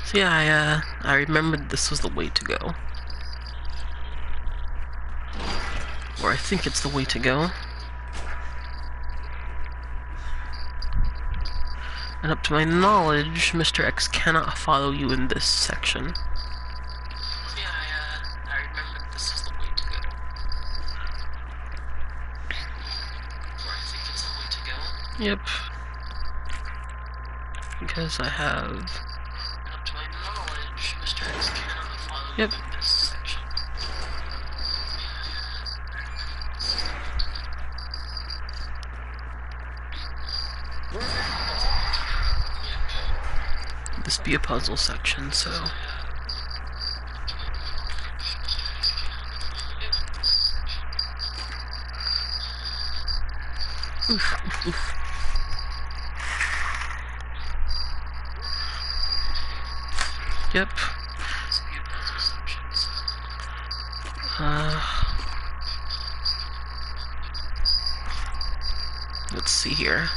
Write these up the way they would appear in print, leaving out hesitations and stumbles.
So yeah, I remembered this was the way to go. Or I think it's the way to go. And up to my knowledge, Mr. X cannot follow you in this section. So yeah, I remembered this was the way to go. Or I think it's the way to go. Yep. Because I have... And up to my knowledge, Mr. X cannot follow you in this section. This be a puzzle section, so... Oof. Yep. Let's see here.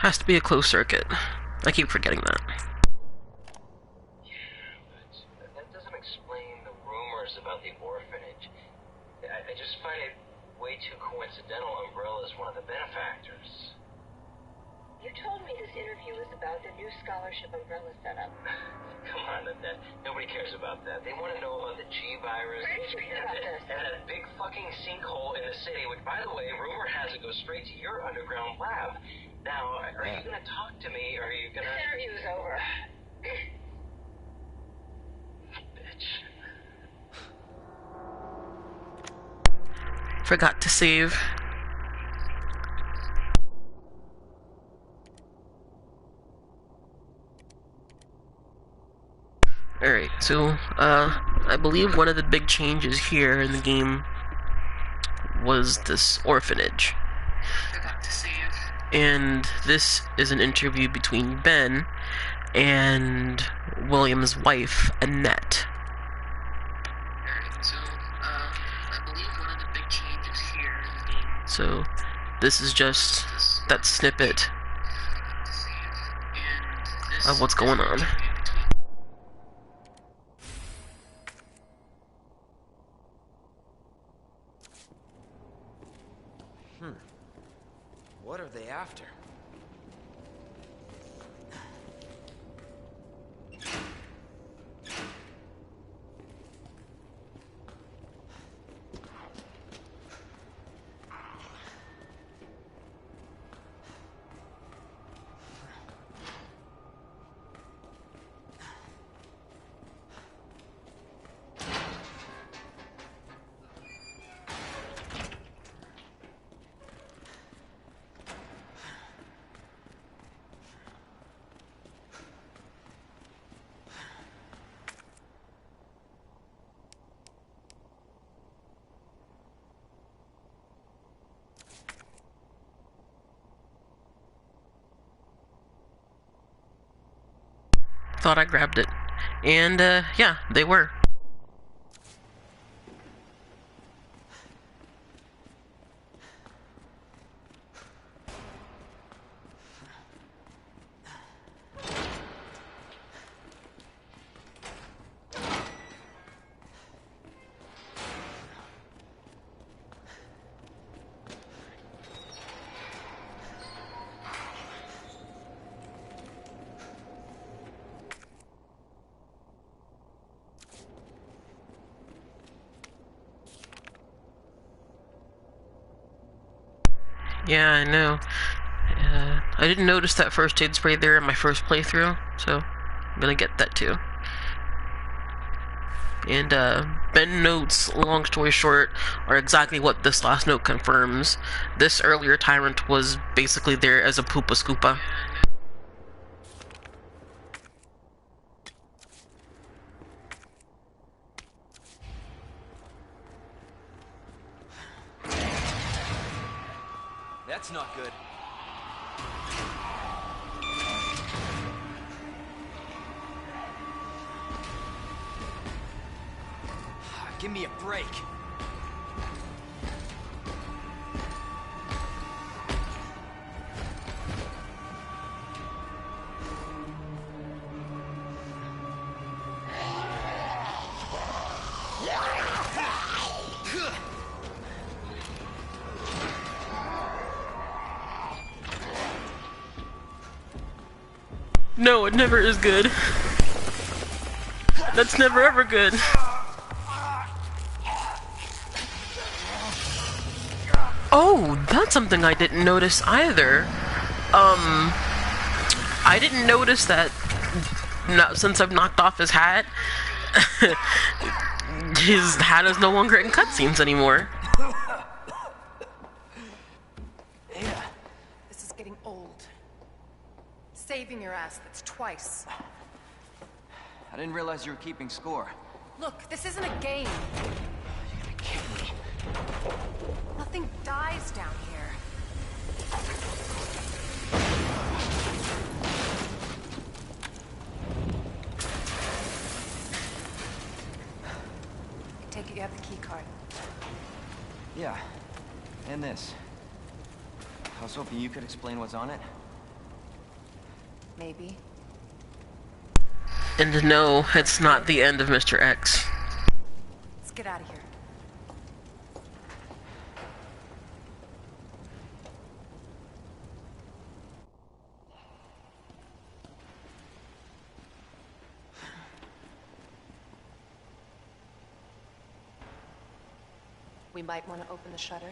Has to be a closed circuit. I keep forgetting that. Yeah, but that doesn't explain the rumors about the orphanage. I just find it way too coincidental Umbrella's one of the benefactors. You told me this interview was about the new scholarship Umbrella set up. Come on, Annette. Nobody cares about that. They want to know about the G virus. Where did you hear about this? And that big fucking sinkhole in the city, which, by the way, rumor has it goes straight to your underground lab. Now, are you gonna talk to me, or are you gonna... This interview is over. Bitch. Forgot to save. Alright, so, I believe one of the big changes here in the game was this orphanage. And this is an interview between Ben and William's wife, Annette. So, this is just that snippet of what's going on. What are they after? Thought I grabbed it. And, yeah, they were. Yeah, I know. I didn't notice that first aid spray there in my first playthrough, so I'm gonna get that too. And Ben notes, long story short, are exactly what this last note confirms. This earlier tyrant was basically there as a poopa scoopa. That's not good. Give me a break. No, it never is good. That's never ever good. Oh, that's something I didn't notice either. I didn't notice that since I've knocked off his hat, his hat is no longer in cutscenes anymore. This is getting old. Saving your ass, that's twice. I didn't realize you were keeping score. Look, this isn't a game. You're gonna kill me. Nothing dies down here. I take it you have the key card. Yeah, and this. I was hoping you could explain what's on it. Maybe. And no, it's not the end of Mr. X. Let's get out of here. We might want to open the shutter.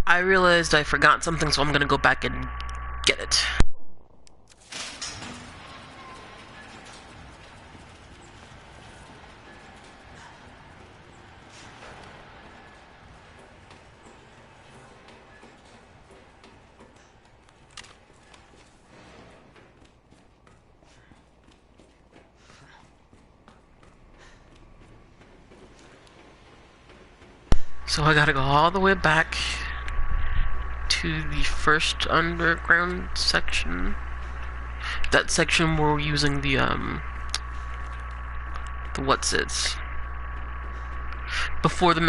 I realized I forgot something, so I'm gonna go back and get it. So I gotta go all the way back to the first underground section. That section where we're using the what's-its. Before the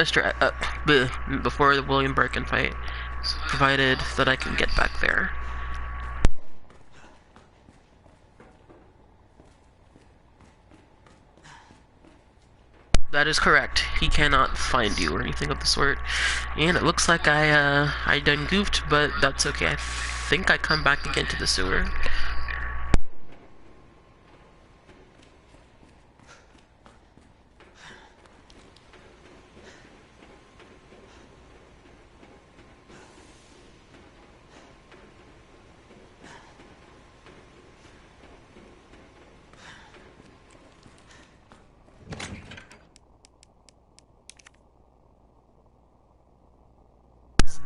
before the William Birkin fight. Provided that I can get back there. That is correct. He cannot find you or anything of the sort. And it looks like I done goofed, but that's okay. I think I come back again to the sewer.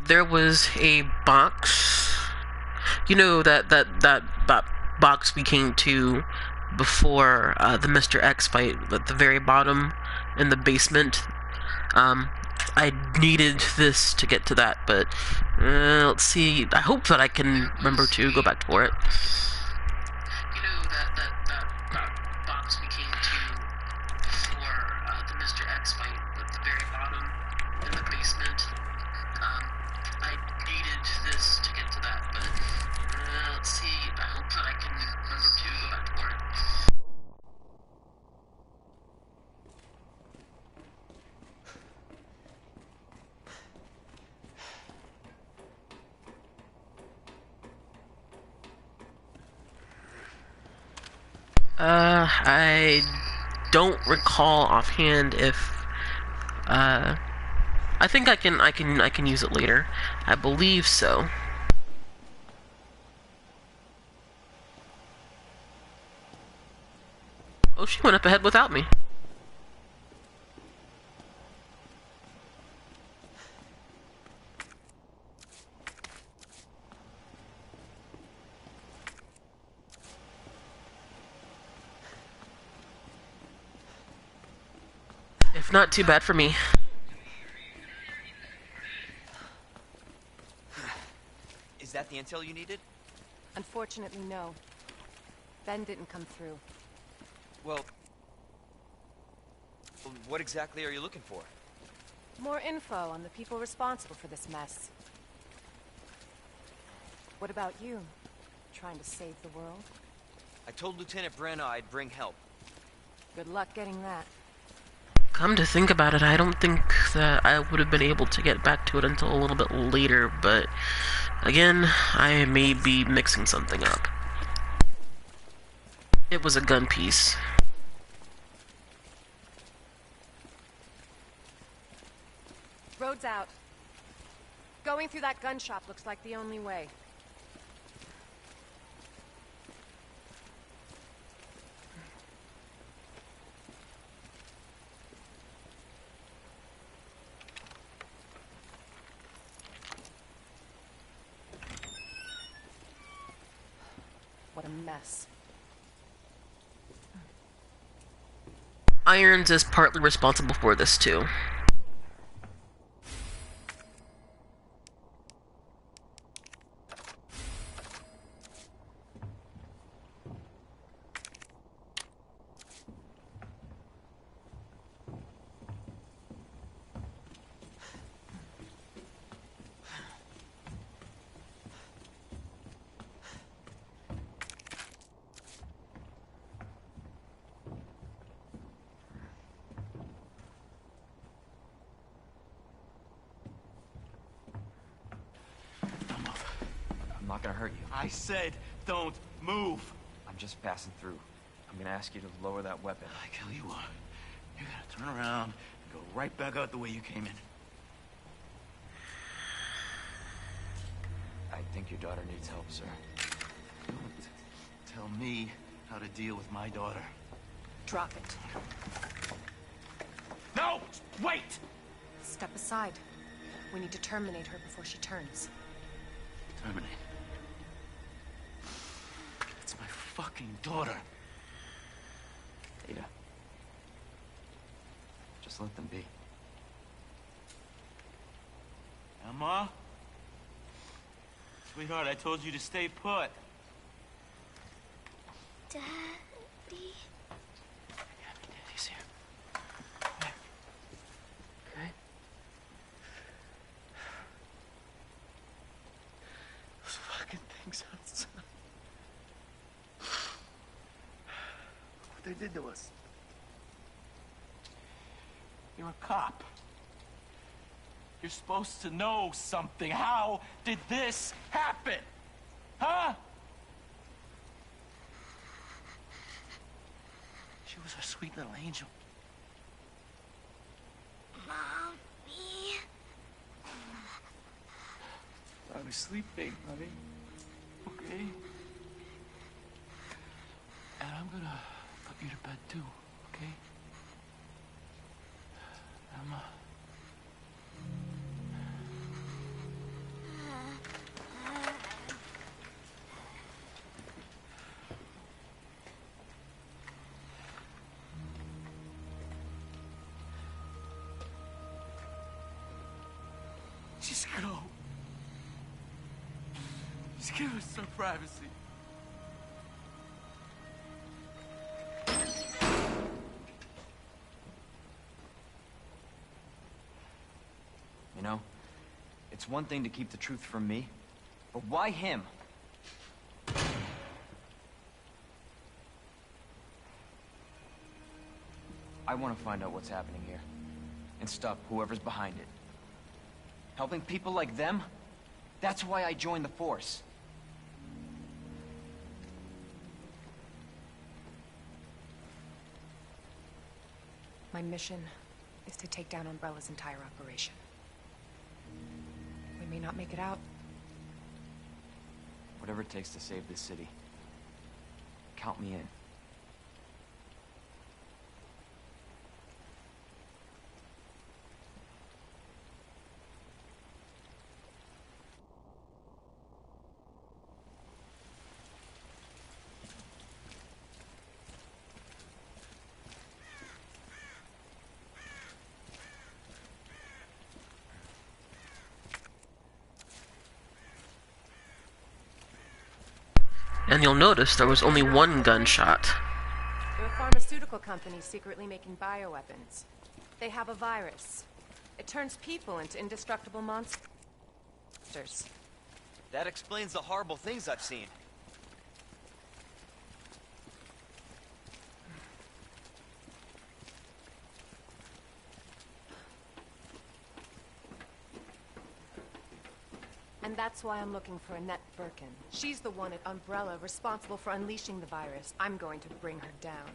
There was a box, you know, that box we came to before the Mr. X fight at the very bottom in the basement. I needed this to get to that, but let's see. I hope that I can remember to go back for it. You know, that box we came to before the Mr. X fight at the very bottom in the basement. I needed this to get to that, but let's see. I hope that I can remember to go back for it. I don't recall offhand if I think I can use it later. I believe so. Oh, she went up ahead without me. If not, too bad for me. Is that the intel you needed? Unfortunately, no. Ben didn't come through. Well, what exactly are you looking for? More info on the people responsible for this mess. What about you? Trying to save the world? I told Lieutenant Brenna I'd bring help. Good luck getting that. Come to think about it, I don't think that I would have been able to get back to it until a little bit later, but again, I may be mixing something up. It was a gun piece. Road's out. Going through that gun shop looks like the only way. What a mess. Irons is partly responsible for this too. I'm not gonna hurt you. I said, don't move. I'm just passing through. I'm gonna ask you to lower that weapon. I tell you what, you gotta turn around and go right back out the way you came in. I think your daughter needs help, sir. Don't tell me how to deal with my daughter. Drop it. No! Wait! Step aside. We need to terminate her before she turns. Terminate. It's my fucking daughter. Ada. Just let them be. Emma? Sweetheart, I told you to stay put. Daddy? Daddy's here. Okay? Those fucking things outside. What they did to us. You're a cop. You're supposed to know something. How did this happen? Huh? She was our sweet little angel. Mommy? I was sleeping, honey. Okay? And I'm gonna put you to bed too, okay? Emma. Just go. Just give us some privacy. You know, it's one thing to keep the truth from me, but why him? I want to find out what's happening here, and stop whoever's behind it. Helping people like them? That's why I joined the force. My mission is to take down Umbrella's entire operation. We may not make it out. Whatever it takes to save this city. Count me in. And you'll notice there was only one gunshot. There are pharmaceutical companies secretly making bioweapons. They have a virus. It turns people into indestructible monsters. That explains the horrible things I've seen. And that's why I'm looking for Annette Birkin. She's the one at Umbrella responsible for unleashing the virus. I'm going to bring her down.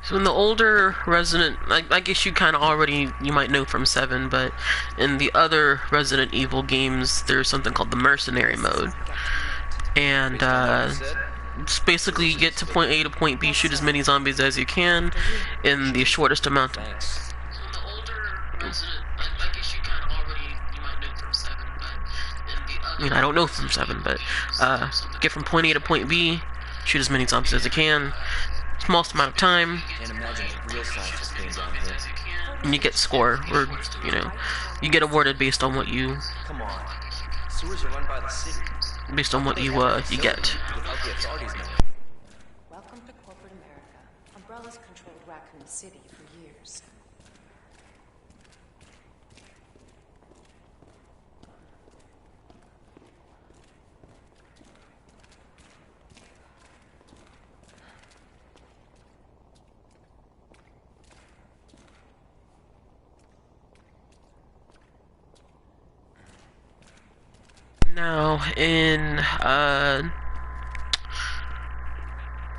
So in the older Resident, I guess you kind of already, you might know from 7, but in the other Resident Evil games, there's something called the Mercenary mode. And, it's basically you get to point A to point B, shoot as many zombies as you can in the shortest amount of time. So in the older Resident, I guess you kind of already, you might know from 7, but in the other... I mean, I don't know from 7, but, get from point A to point B, shoot as many zombies as you can. Smallest amount of time, Can't imagine real scientists being down here. and you get score, or, you know, you get awarded based on what you, Come on. Sewers are run by the city. based on what you get. Without the authorities knowing. Welcome to corporate America. Umbrella's controlled Raccoon City for years. Now, in,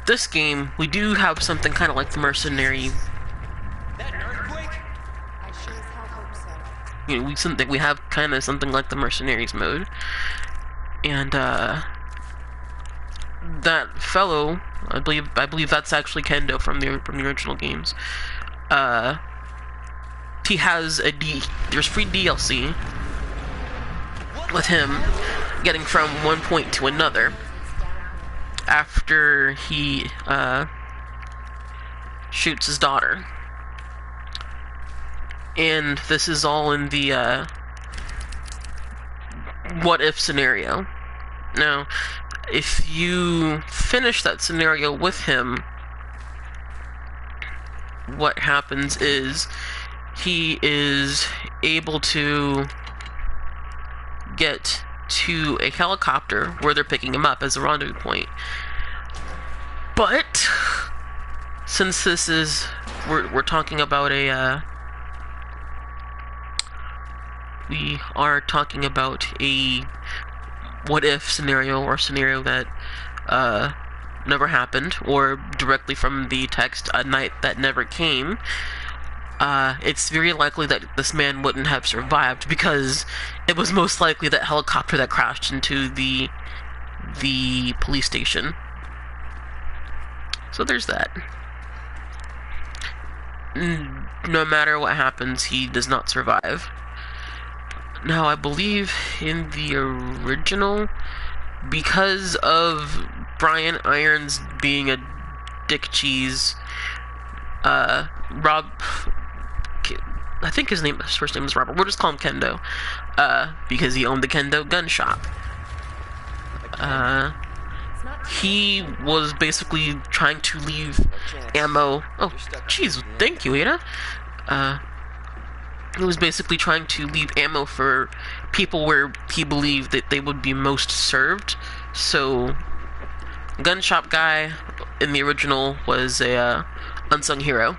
this game, we do have something kind of like the Mercenary. That an earthquake? I sure as hell hope so. You know, we have kind of something like the Mercenaries mode. And, that fellow, I believe that's actually Kendo from the original games. He has there's free DLC with him getting from one point to another after he shoots his daughter. And this is all in the what if scenario. Now, if you finish that scenario with him, what happens is he is able to get to a helicopter where they're picking him up as a rendezvous point. But since this is we're talking about a we are talking about a what if scenario, or scenario that never happened, or directly from the text, a night that never came, it's very likely that this man wouldn't have survived, because it was most likely that helicopter that crashed into the police station. So there's that. No matter what happens, he does not survive. Now, I believe in the original, because of Brian Irons being a dick cheese, Rob, I think his first name is Robert, we'll just call him Kendo, because he owned the Kendo gun shop. He was basically trying to leave ammo. Oh, jeez, thank you, Ada. He was basically trying to leave ammo for people where he believed that they would be most served. So, gun shop guy in the original was a unsung hero.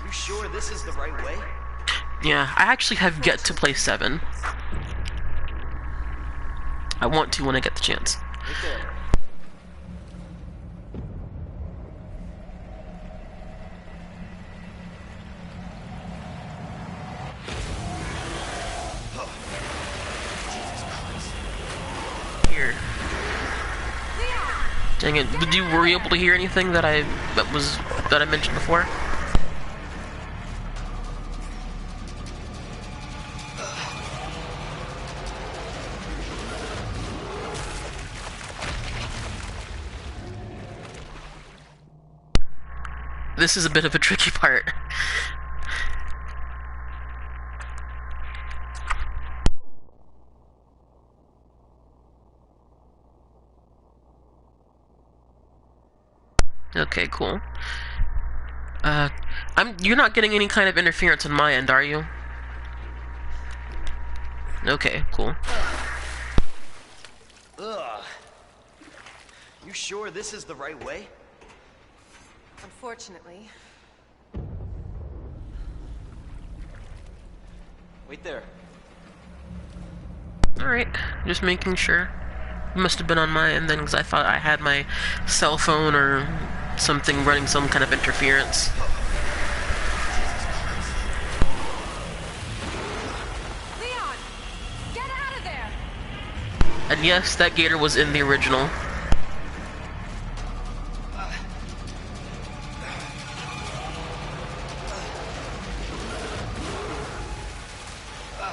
You sure this is the right way? Yeah, I actually have yet to play 7. I want to when I get the chance. Right there. Here. Dang it! Were you able to hear anything that I mentioned before? This is a bit of a tricky part. Okay, cool. You're not getting any kind of interference on my end, are you? Okay, cool. Ugh. You sure this is the right way? Unfortunately. Wait there. Alright, just making sure. Must have been on my end then, because I thought I had my cell phone or something running some kind of interference. Leon! Get out of there! And yes, that gator was in the original.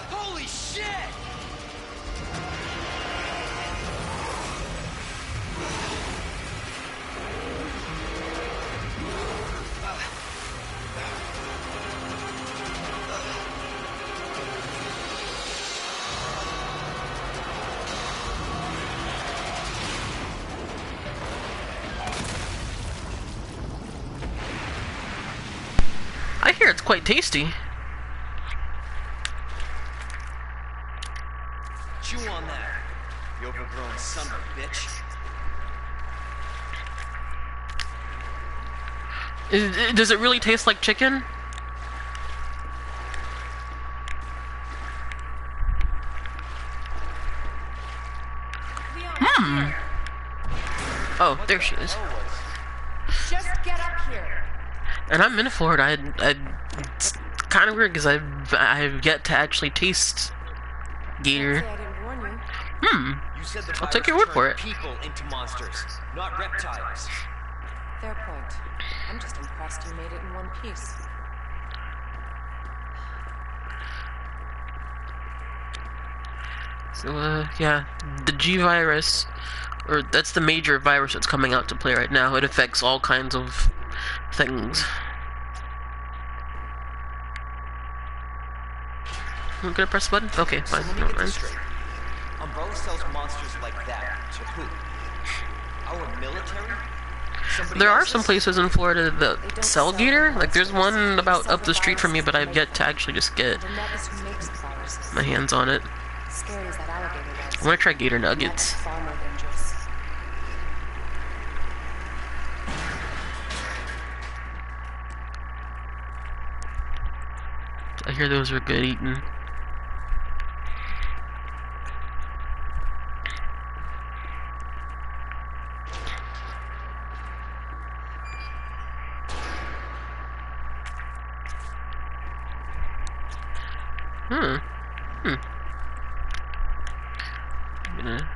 Holy shit! I hear it's quite tasty. Chew on that, you overgrown son of a bitch. Does it really taste like chicken? Leon, Oh, there she is. just get up here. And I'm in for it. It's kind of weird because I've yet to actually taste gator. Say I didn't warn you. You said the I'll take your virus word for turned it. people into monsters, not reptiles. Fair point. I'm just impressed you made it in one piece. So, yeah, the G virus, or that's the major virus that's coming out to play right now. It affects all kinds of things. I'm gonna press the button? Okay, fine. So let me Never get this mind. straight. Umbrella sells monsters like that to who? Our military? Somebody There are else's? some places in Florida that sell gator. Like, there's one about up the street from me, but I've yet to actually just get The net is who makes the viruses. my hands on it. Scary as that alligator was. I'm gonna try gator The net is nuggets. far more dangerous. I hear those are good eating. I'm gonna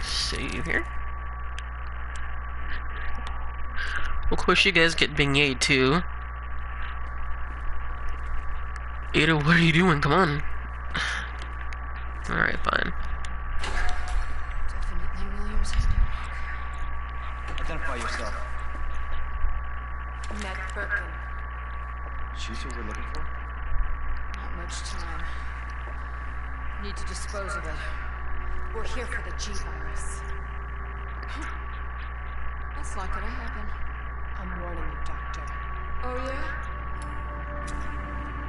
save here. Of course, you guys get beignet too. Ada, what are you doing? Come on. Alright, fine. Definitely Williams' handiwork. Identify yourself. Ned Birkin. She's who we're looking for? Not much time. Need to dispose of it. We're here for the G virus. That's not gonna happen. I'm warning you, Doctor. Oh, yeah?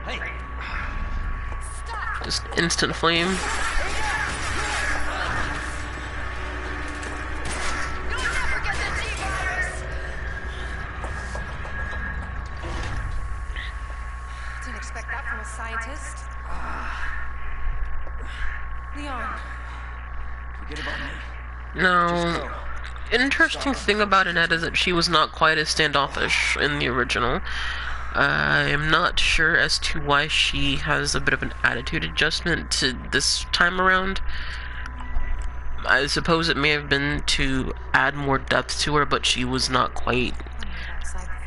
Hey! Stop! Just instant flame. You'll never get the G virus! Leon. Forget about me. Just Now, go. interesting thing about Annette is that she was not quite as standoffish in the original. I'm not sure as to why she has a bit of an attitude adjustment to this time around. I suppose it may have been to add more depth to her, but she was not quite.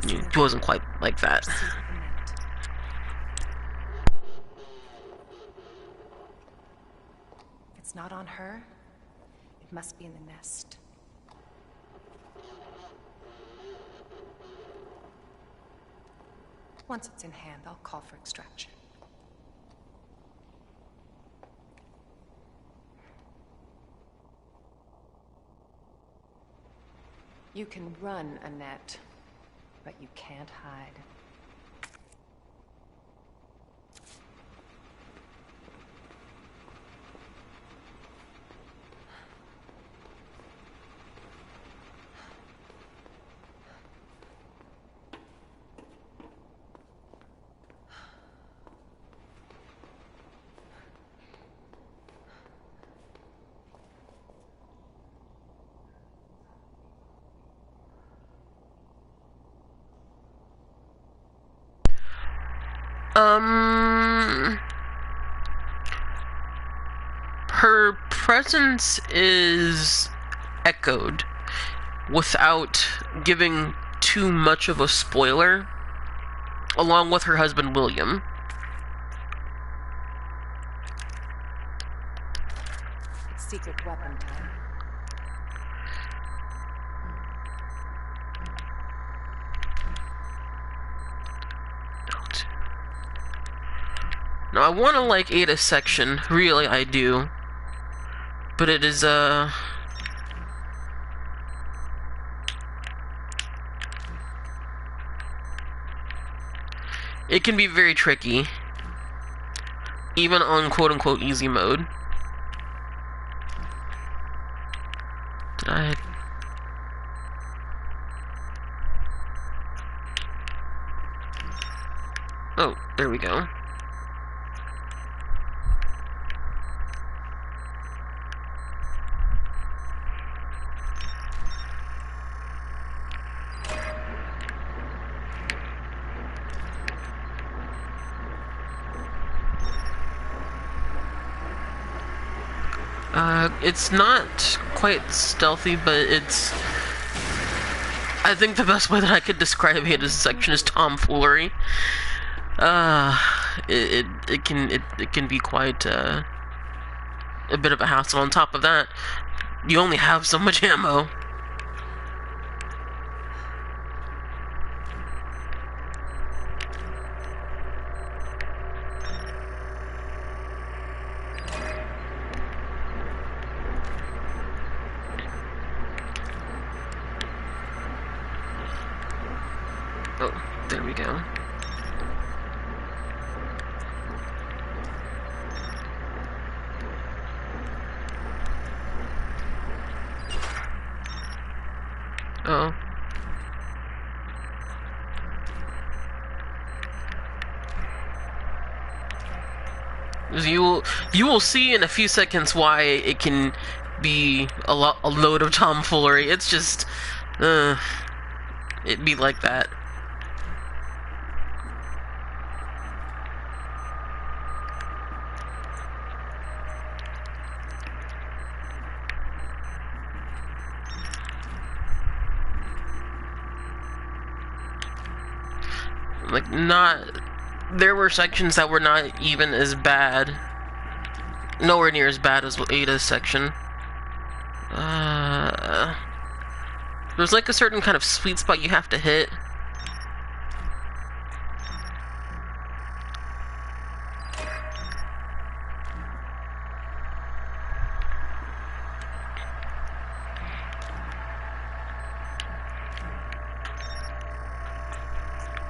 She wasn't quite like that. If it's not on her, it must be in the nest. Once it's in hand, I'll call for extraction. You can run, Annette, but you can't hide. Her presence is echoed without giving too much of a spoiler, along with her husband William. It's secret weapon time. Now, I want to like Ada's section, really I do, but it is, it can be very tricky, even on quote-unquote easy mode. Did I... Oh, there we go. It's not quite stealthy, but it's... I think the best way that I could describe Ada's section is tomfoolery. It can be quite a bit of a hassle. On top of that, you only have so much ammo. Oh, there we go. Oh. You will see in a few seconds why it can be a load of tomfoolery. It's just, it'd be like that. Like, there were sections that were not even as bad. Nowhere near as bad as Ada's section. There's like a certain kind of sweet spot you have to hit.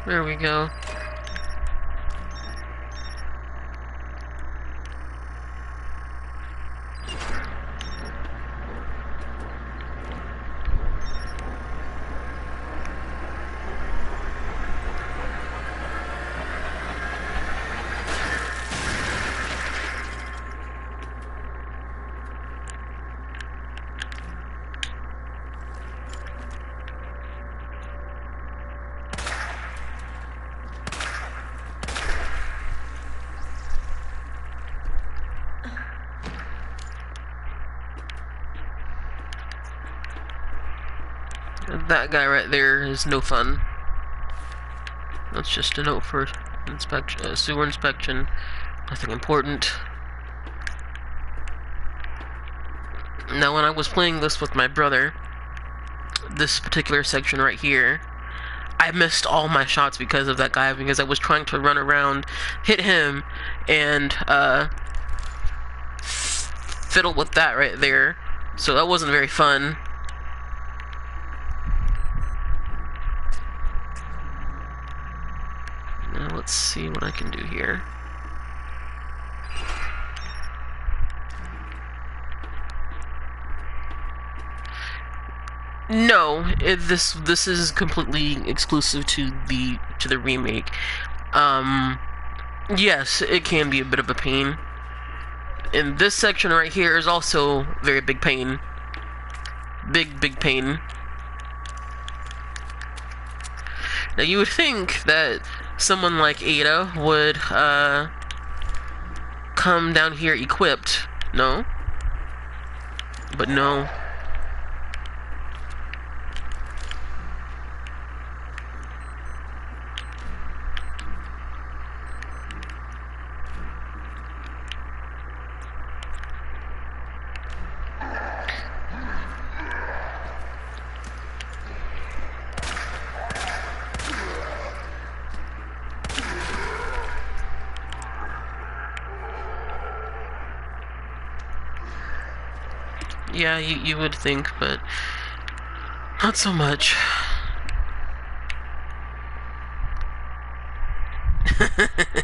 There we go. That guy right there is no fun. That's just a note for inspection, sewer inspection. Nothing important. Now, when I was playing this with my brother, this particular section right here, I missed all my shots because of that guy, because I was trying to run around, hit him, and fiddle with that right there. So that wasn't very fun. Now let's see what I can do here. No, this is completely exclusive to the remake. Yes, it can be a bit of a pain. And this section right here is also very big pain. Big pain. Now you would think that someone like Ada would come down here equipped, no? But no. Yeah, you would think, but not so much.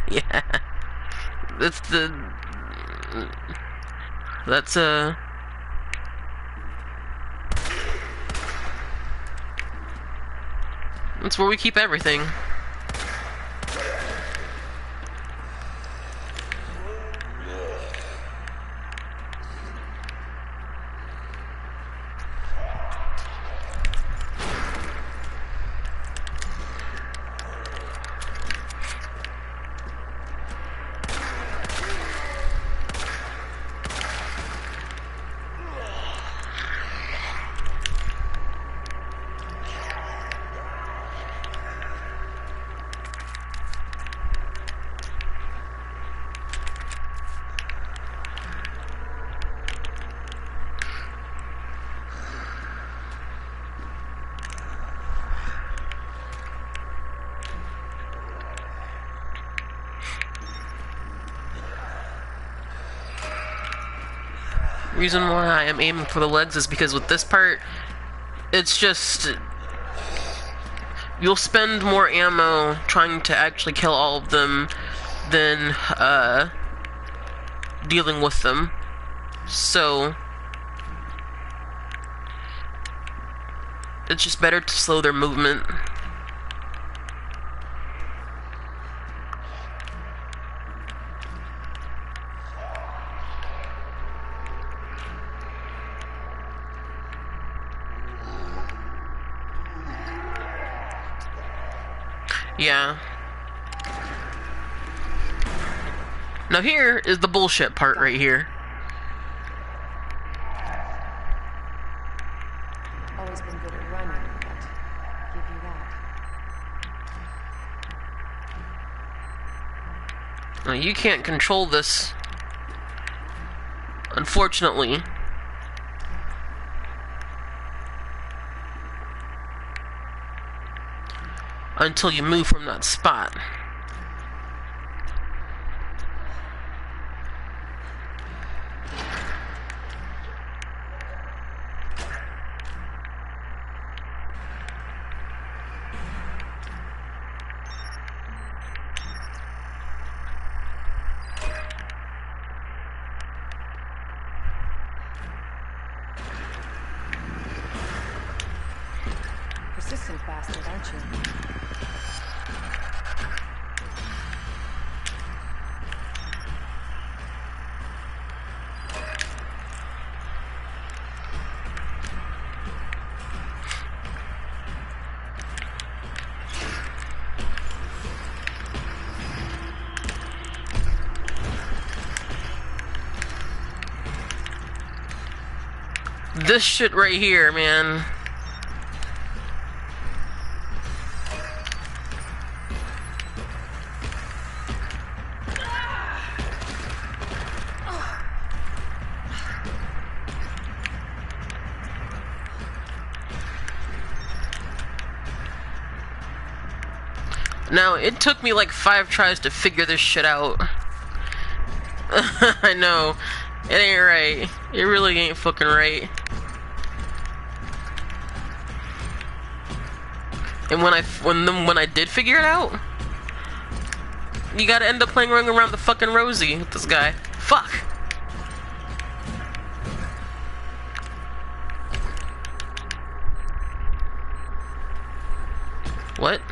Yeah. That's where we keep everything. Reason why I am aiming for the legs is because with this part, it's just you'll spend more ammo trying to actually kill all of them than dealing with them. So it's just better to slow their movement. Yeah. Now here is the bullshit part right here. Always been good at running, but give you that. Now you can't control this, unfortunately. Until you move from that spot. Persistent bastard, aren't you? This shit right here, man. Now, it took me like 5 tries to figure this shit out. I know. It ain't right. It really ain't fucking right. And when I did figure it out, you gotta end up playing around the fucking Rosie with this guy. Fuck. What?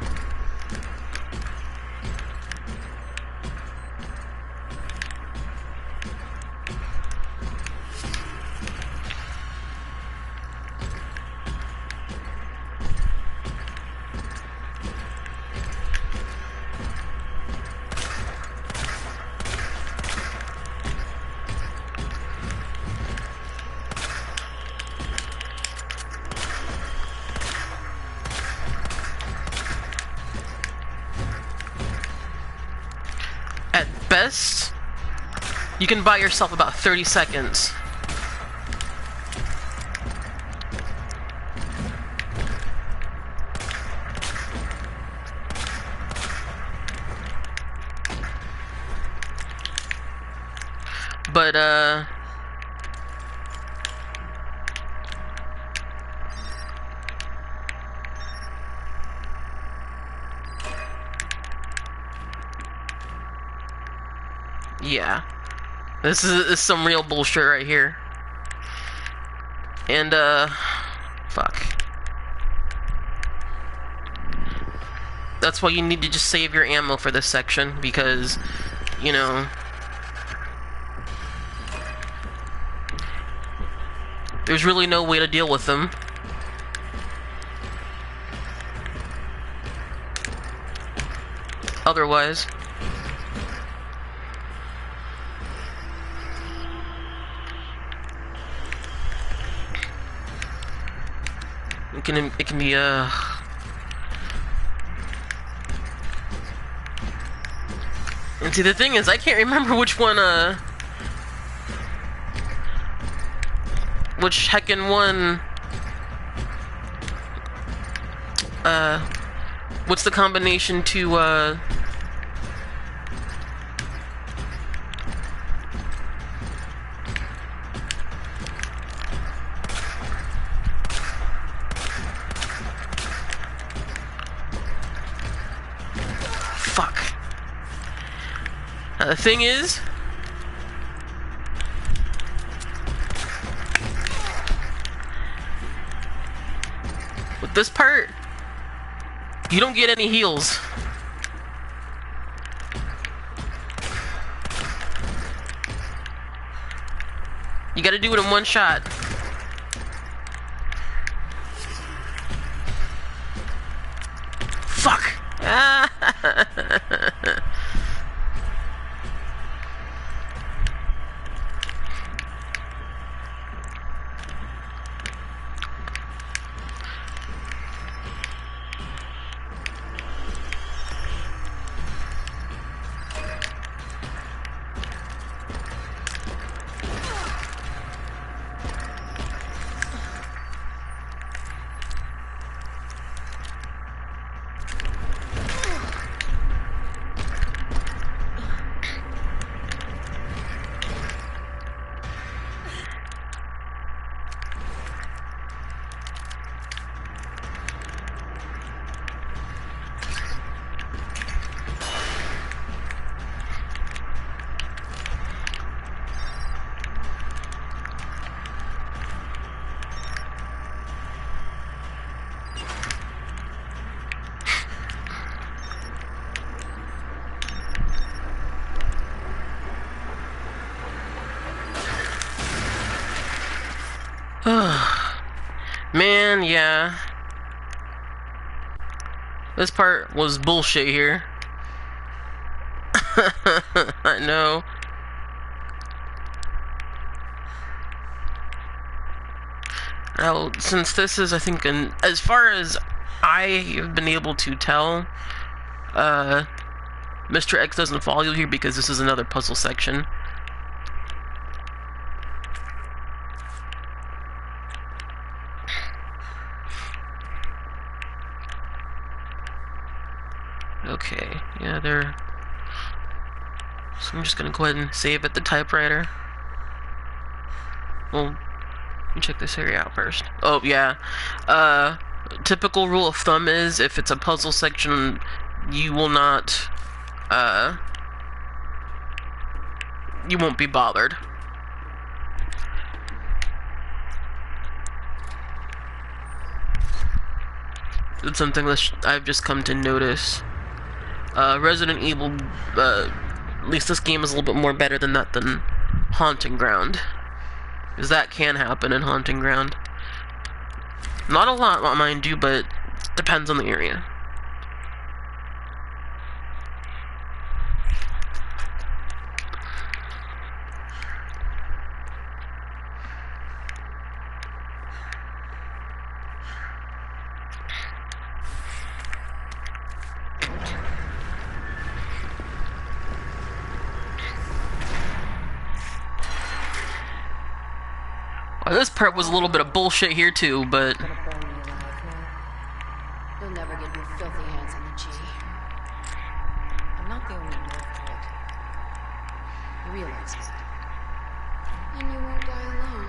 At best, you can buy yourself about 30 seconds. But, yeah. This is some real bullshit right here. And, fuck. That's why you need to just save your ammo for this section, because, you know, there's really no way to deal with them. Otherwise. It can be, and see, the thing is, I can't remember which one, which heckin' one, what's the combination to, the thing is, with this part, you don't get any heals. You gotta do it in one shot. Fuck! Man, yeah. This part was bullshit here. I know. Now, since this is, I think, as far as I have been able to tell, Mr. X doesn't follow you here because this is another puzzle section. Okay, yeah, they're... So I'm just gonna go ahead and save at the typewriter. Well, let me check this area out first. Oh, yeah. Typical rule of thumb is, if it's a puzzle section, you will not, you won't be bothered. It's something that I've just come to notice. Resident Evil, at least this game is a little bit more better than that than Haunting Ground. Because that can happen in Haunting Ground. Not a lot, mind you, but it depends on the area. This part was a little bit of bullshit here too, but... Gonna burn me alive now. You'll never get your filthy hands on the G. I'm not the only nerve to it. You realize it. And you won't die alone.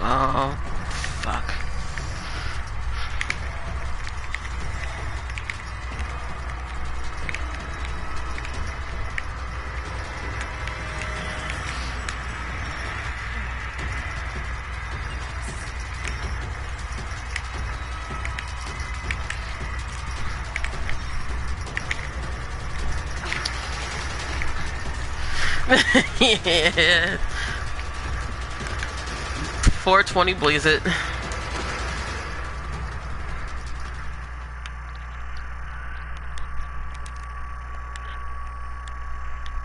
Oh, fuck. Yeah. 420, blaze it.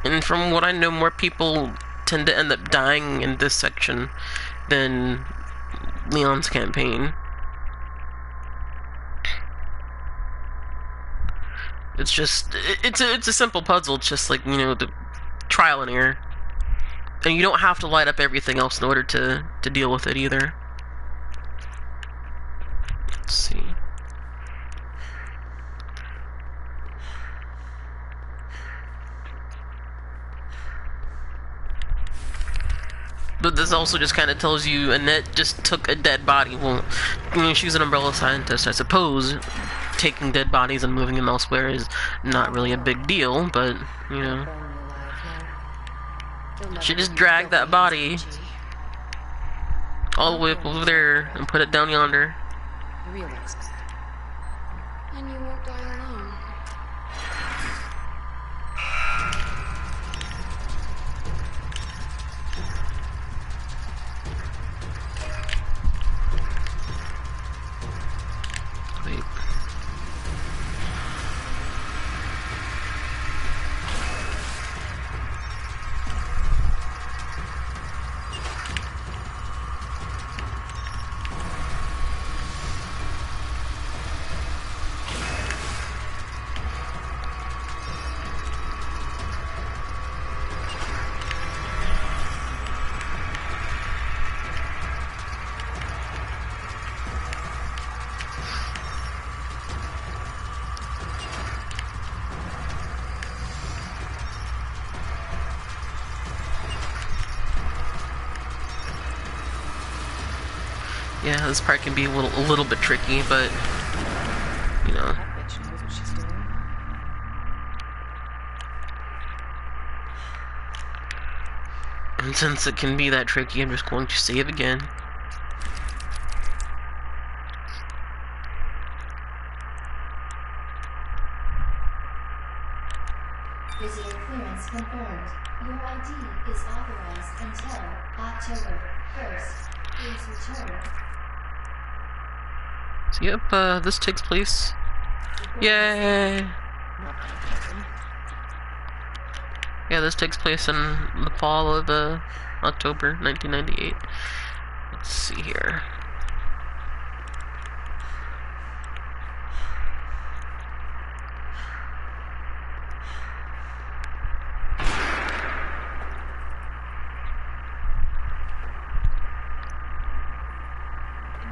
And from what I know, more people tend to end up dying in this section than Leon's campaign. It's just, it's a simple puzzle. It's just like, you know, the trial and error. And you don't have to light up everything else in order to deal with it either. Let's see. But this also just kind of tells you Annette just took a dead body. Well, you know, she's an Umbrella scientist. I suppose taking dead bodies and moving them elsewhere is not really a big deal, but, you know. She just dragged that body all the way up over there and put it down yonder. You realize it. And you won't die alone. Wait. Yeah, this part can be a little bit tricky, but you know. That bitch knows what she's doing. And since it can be that tricky, I'm just going to save again. confirmed. Your ID is authorized until October 1st. Please return. So, yep, this takes place. Yay! Yeah, this takes place in the fall of October 1998. Let's see here.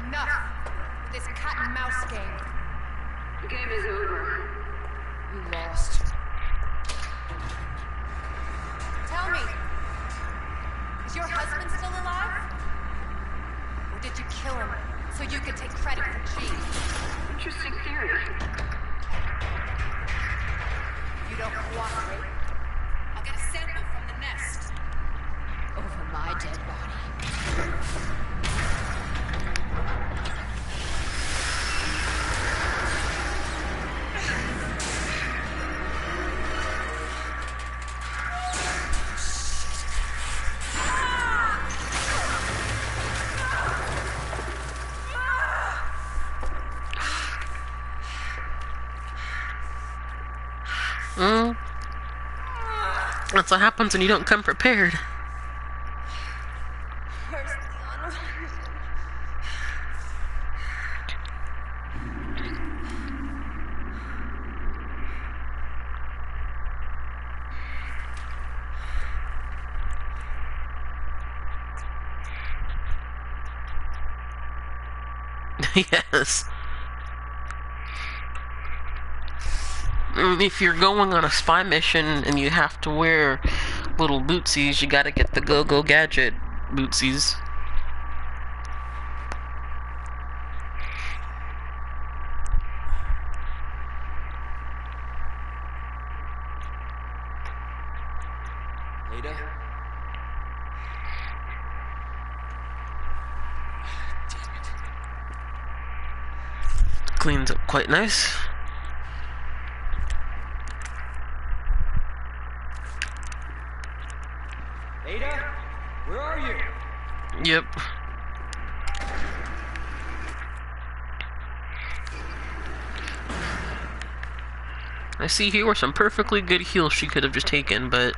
Enough with this cat and mouse game. The game is over. You lost. Tell me, is your husband still alive? Or did you kill him so you could take credit for G? Interesting theory. You don't cooperate. I'll get a sample from the nest. Over my dead body. That's what happens when you don't come prepared. Where's Leon? Yes. If you're going on a spy mission and you have to wear little bootsies, you gotta get the Go-Go Gadget bootsies. Ada? Damn it. Cleans up quite nice. Ada? Where are you? Yep. I see here were some perfectly good heals she could have just taken, but,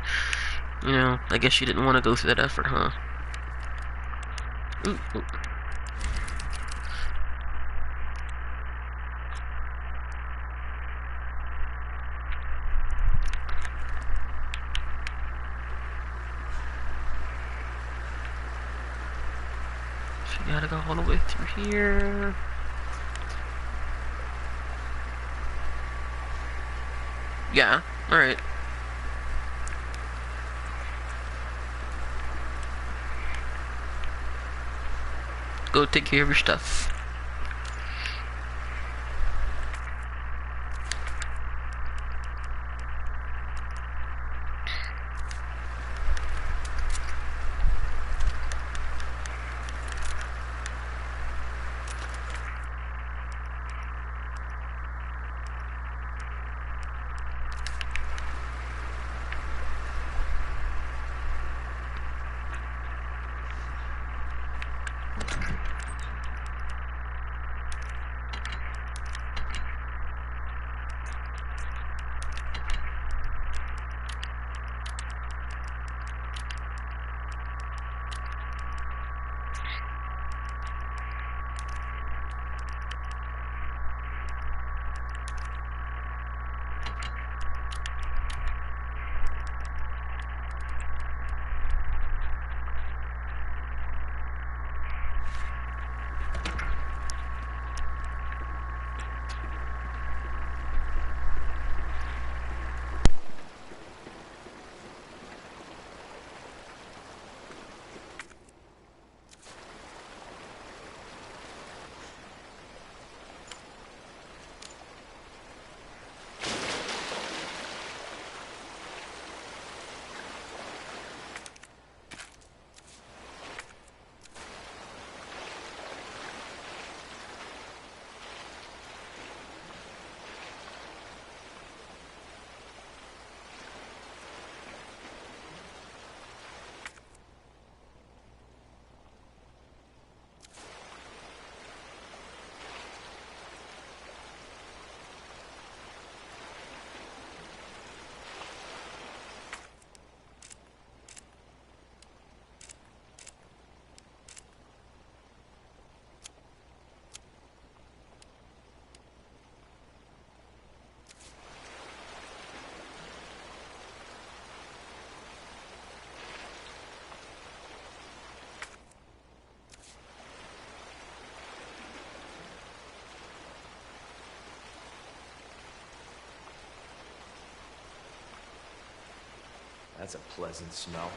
you know, I guess she didn't want to go through that effort, huh? Ooh, ooh. So you gotta go all the way through here. Yeah, alright. Go take care of your stuff. That's a pleasant smell.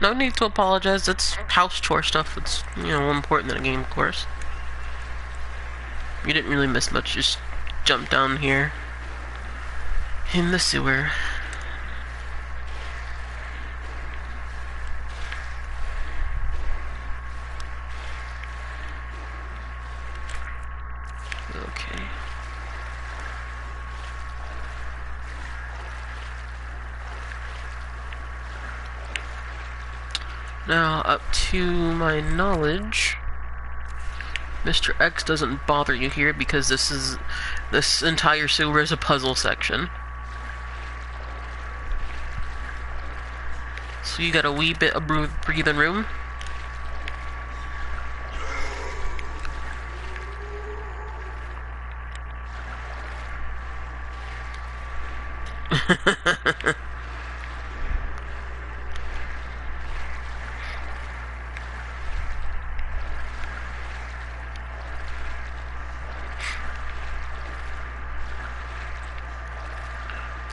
No need to apologize. It's house chore stuff. It's, you know, important in a game, of course. You didn't really miss much. Just jump down here in the sewer. Okay. Now, up to my knowledge, Mr. X doesn't bother you here because this entire sewer is a puzzle section. So you got a wee bit of breathing room.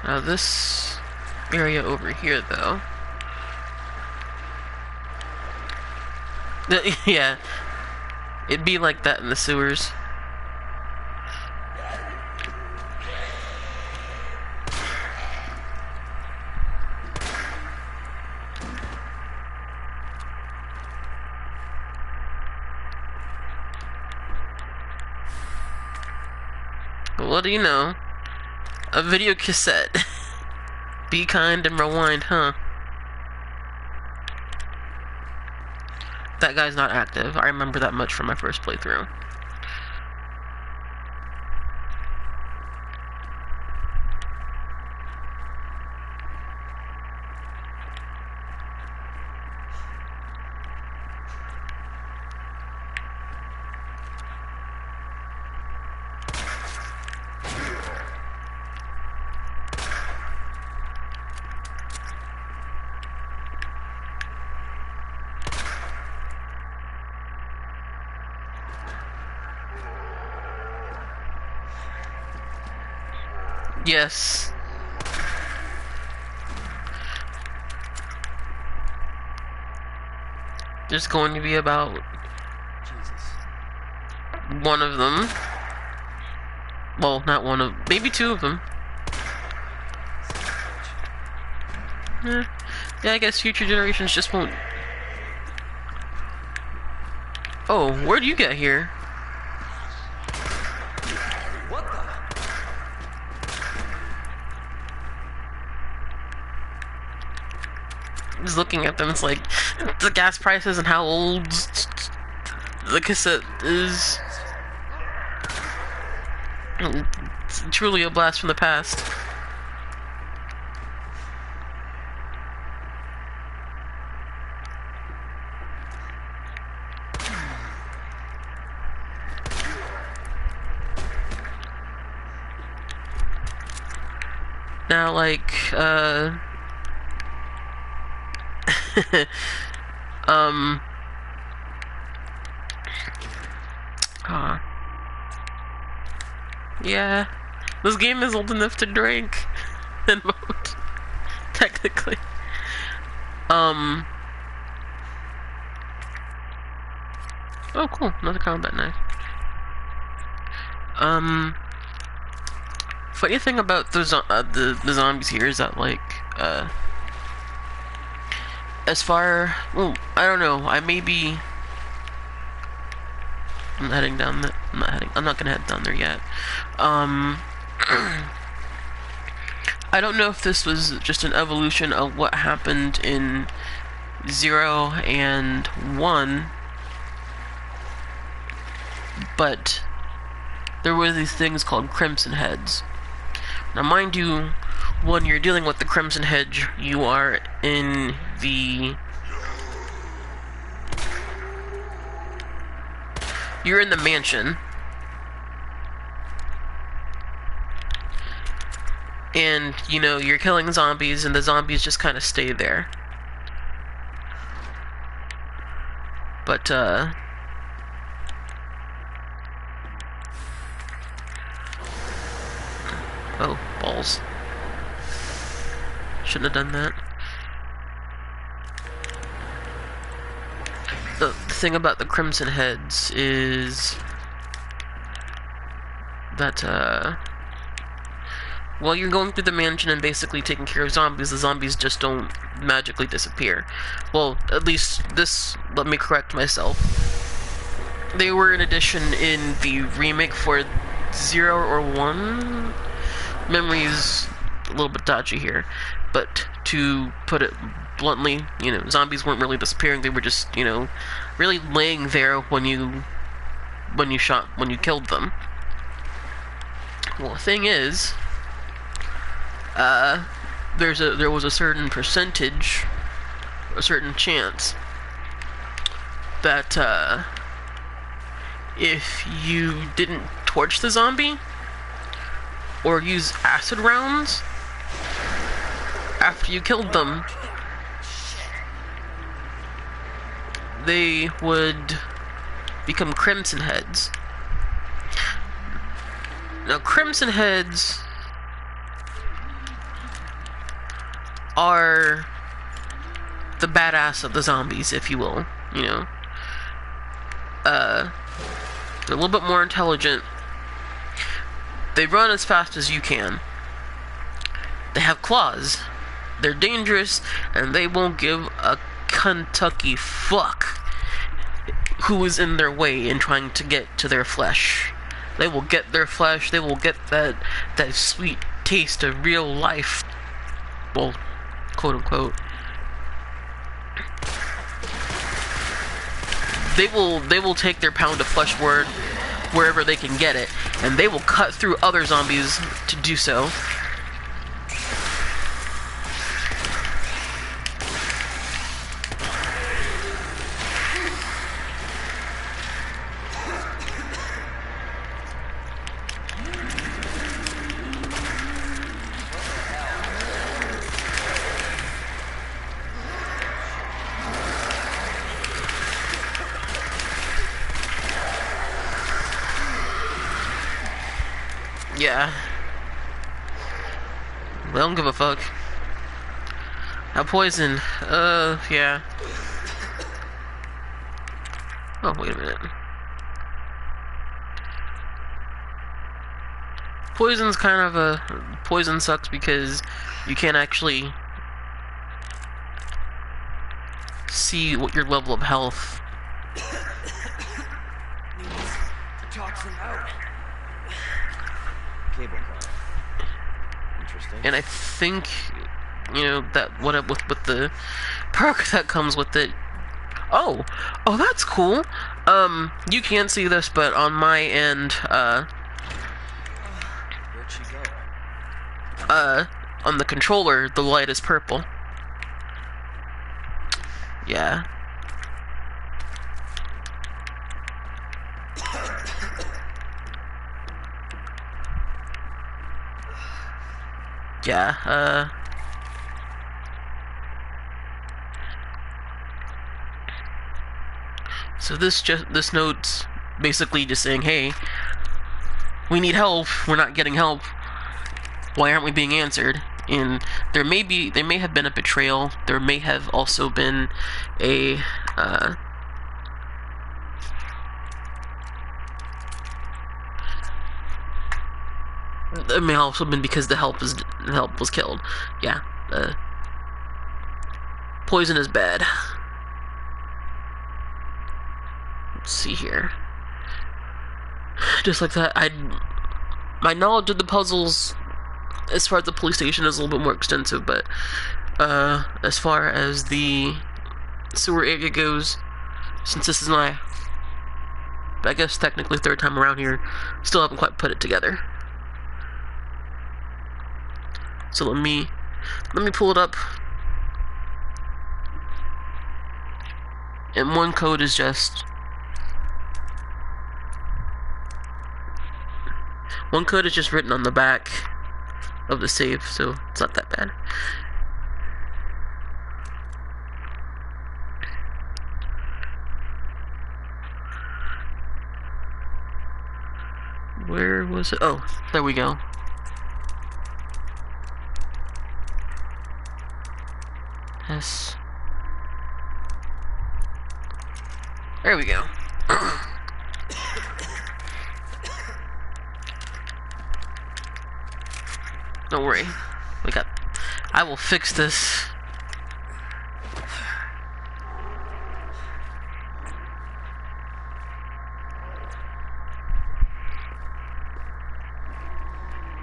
Now this area over here, though. Yeah, it'd be like that in the sewers. But what do you know? A video cassette. Be kind and rewind, huh? That guy's not active. I remember that much from my first playthrough. Yes. There's going to be about one of them. Well, not one of... maybe two of them. Yeah, I guess future generations just won't... Oh, where'd you get here? What the? Just looking at them, it's like the gas prices and how old the cassette is. It's truly a blast from the past. Now, like, yeah, this game is old enough to drink in mode, technically. Oh, cool, another combat knife. Funny thing about the zombies here is that, like, as far... well, I don't know, I'm heading down the... I'm not gonna head down there yet. I don't know if this was just an evolution of what happened in 0 and 1, but there were these things called Crimson Heads. Now, mind you, when you're dealing with the Crimson Head, you are in the... you're in the mansion. And, you know, you're killing zombies, and the zombies just kind of stay there. But, oh, balls. Shouldn't have done that. The thing about the Crimson Heads is that, while you're going through the mansion and basically taking care of zombies, the zombies just don't magically disappear. Well, at least this, let me correct myself. They were an addition in the remake for 0 or 1. Memory's a little bit dodgy here, but to put it bluntly, you know, zombies weren't really disappearing, they were just, you know, really laying there when you killed them. Well, the thing is, there was a certain percentage, a certain chance that, if you didn't torch the zombie, or use acid rounds after you killed them, they would become Crimson Heads. Now, Crimson Heads are the badass of the zombies, if you will, you know. They're a little bit more intelligent. They run as fast as you can. They have claws. They're dangerous, and they won't give a Kentucky fuck who is in their way in trying to get to their flesh. They will get their flesh. They will get that sweet taste of real life. Well, quote unquote. They will take their pound of flesh wherever they can get it, and they will cut through other zombies to do so. Yeah. They don't give a fuck. A poison. Yeah. Oh, wait a minute. Poison's kind of a... Poison sucks because you can't actually see what your level of health. Toxin out. Cable car. Interesting. And I think, you know, that what with the perk that comes with it. Oh, that's cool. You can't see this, but on my end, Where'd she go? on the controller, the light is purple. Yeah. Yeah, so this note's basically just saying, hey, we need help, we're not getting help. Why aren't we being answered? And there may have been a betrayal. There may have also been a it may also have been because the help was killed. Yeah. Poison is bad. Let's see here. Just like that, my knowledge of the puzzles as far as the police station is a little bit more extensive, but as far as the sewer area goes, since this is my, I guess technically third time around here, still haven't quite put it together. So let me pull it up. And one code is just written on the back of the save, so it's not that bad. Where was it? Oh, there we go. Yes. There we go. Don't worry. I will fix this.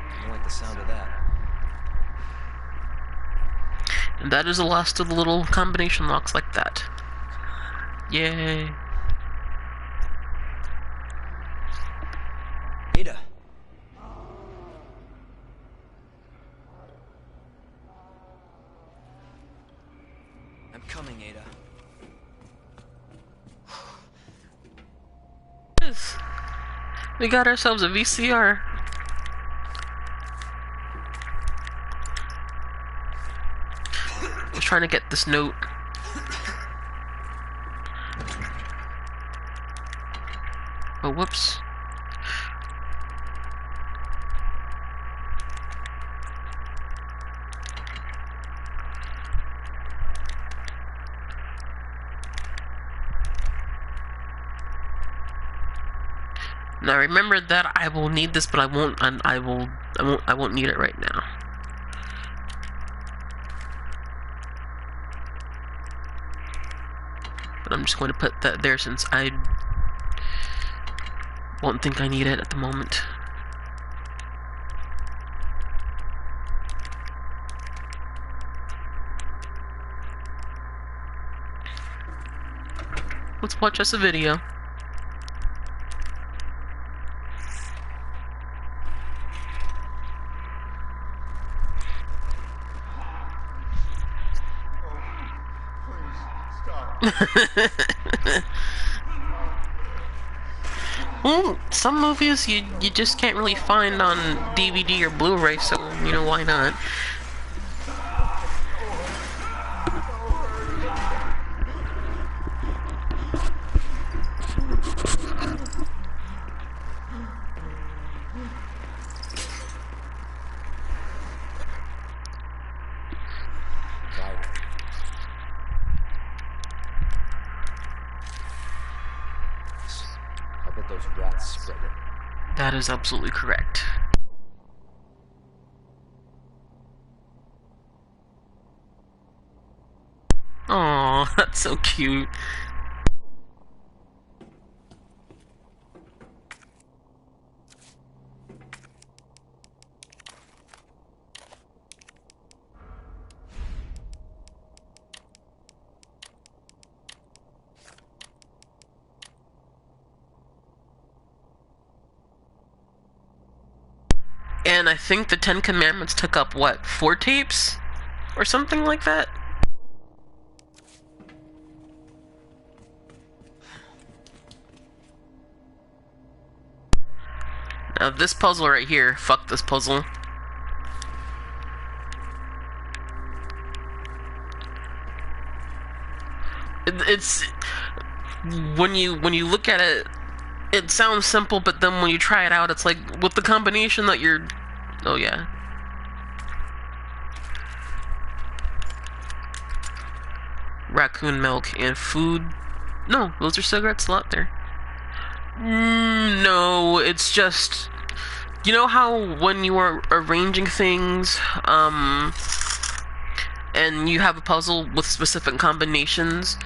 I don't like the sound of that. And that is the last of the little combination locks like that. Yay. Ada. I'm coming, Ada. Yes. We got ourselves a VCR. I was trying to get this note. Oh, whoops. Now remember that I will need this, but I won't need it right now. But I'm just going to put that there since I won't think I need it at the moment. Let's watch us a video. Well, some movies you just can't really find on DVD or Blu-ray, so you know, why not? I bet those rats spread it. That is absolutely correct. Aw, that's so cute. And I think the Ten Commandments took up, what, 4 tapes? Or something like that? Now this puzzle right here, fuck this puzzle. It's... When you look at it, it sounds simple, but then when you try it out, it's like, with the combination that you're... Oh, yeah. Raccoon milk and food. No, those are cigarettes still out there. No, it's just... You know how when you are arranging things, and you have a puzzle with specific combinations,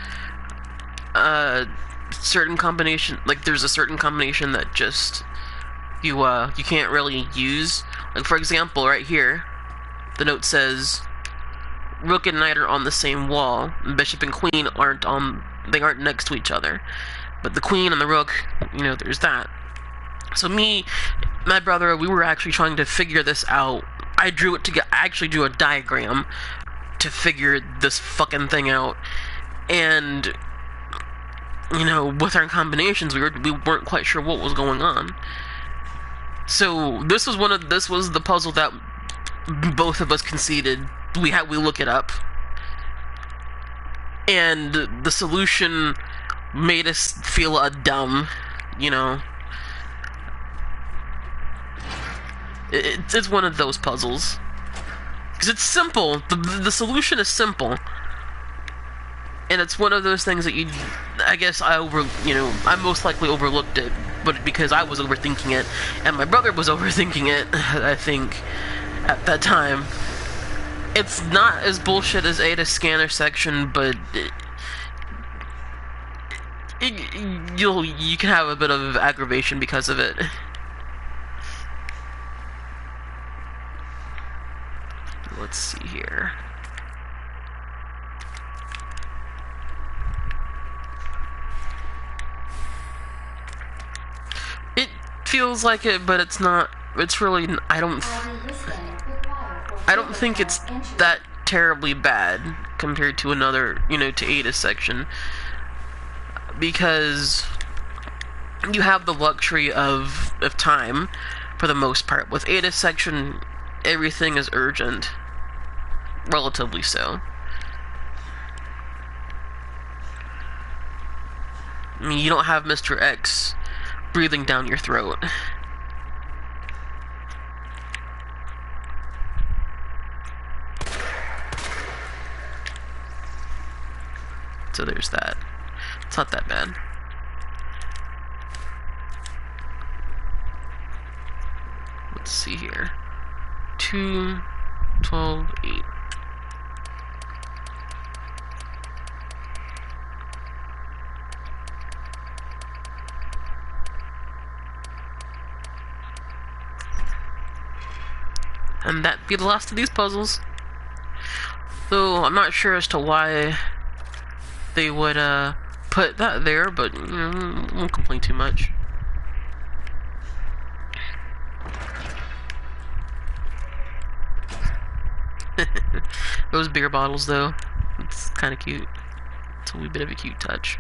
certain combination, like there's a certain combination that just you can't really use. Like for example, right here, the note says Rook and Knight are on the same wall, and Bishop and Queen aren't next to each other. But the Queen and the Rook, you know, there's that. So me, my brother, we were actually trying to figure this out. I actually drew a diagram to figure this fucking thing out. And you know, with our combinations, we weren't quite sure what was going on. So this was the puzzle that both of us conceded. We look it up, and the solution made us feel dumb. You know, it's one of those puzzles because it's simple. The solution is simple. And it's one of those things that I guess I most likely overlooked it, but because I was overthinking it, and my brother was overthinking it, I think, at that time. It's not as bullshit as Ada's scanner section, but you can have a bit of aggravation because of it. Let's see here. Feels like it, but it's not. It's really. I don't think it's that terribly bad compared to another, to Ada's section, because you have the luxury of time for the most part. With Ada's section, everything is urgent, relatively so. I mean, you don't have Mr. X breathing down your throat. So there's that. It's not that bad. Let's see here. 2, 12, 8. And that'd be the last of these puzzles. Though I'm not sure as to why they would put that there, but won't complain too much. Those beer bottles, though, it's kind of cute. It's a wee bit of a cute touch.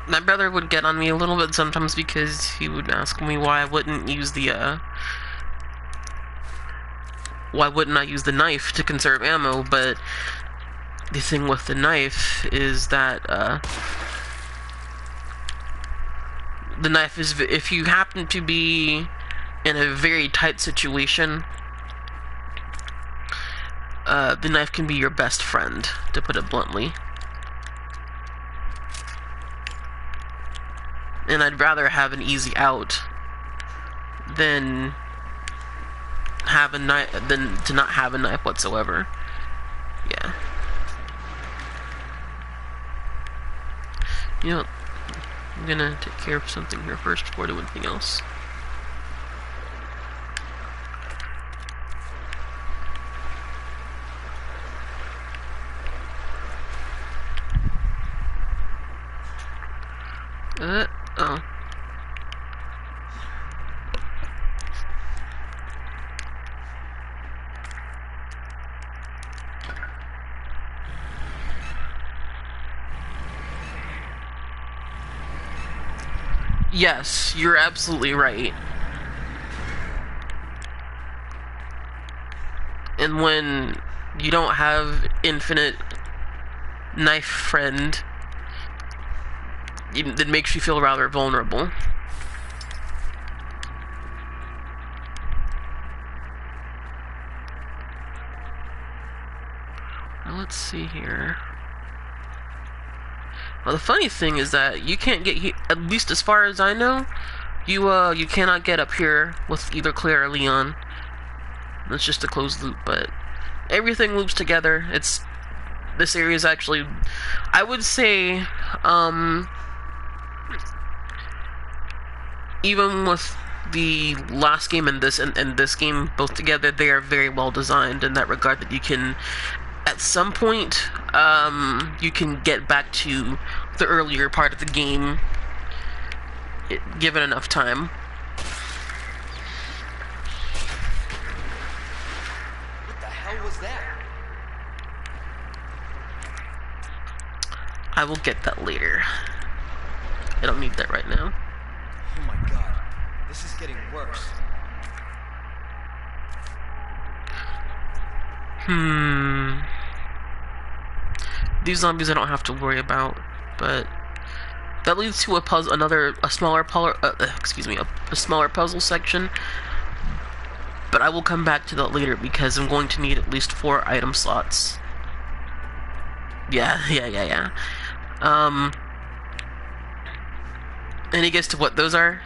My brother would get on me a little bit sometimes because he would ask me why I wouldn't use the, why wouldn't I use the knife to conserve ammo, but the thing with the knife is that, the knife is, if you happen to be in a very tight situation, the knife can be your best friend, to put it bluntly. And I'd rather have an easy out than have a knife than to not have a knife whatsoever. Yeah. You know, I'm gonna take care of something here first before I do anything else. Oh. Yes, you're absolutely right. And when you don't have infinite knife friend, it makes you feel rather vulnerable. Well, let's see here. Well, the funny thing is that you can't get, at least as far as I know, you cannot get up here with either Claire or Leon. It's just a closed loop, but everything loops together. This area is actually, I would say, even with the last game and this game both together, they are very well designed in that regard that you can, at some point, you can get back to the earlier part of the game, given enough time. What the hell was that? I will get that later. I don't need that right now. Oh my god, this is getting worse. These zombies I don't have to worry about, but that leads to a puzzle, a smaller puzzle section. But I will come back to that later because I'm going to need at least 4 item slots. Yeah. Any guess to what those are?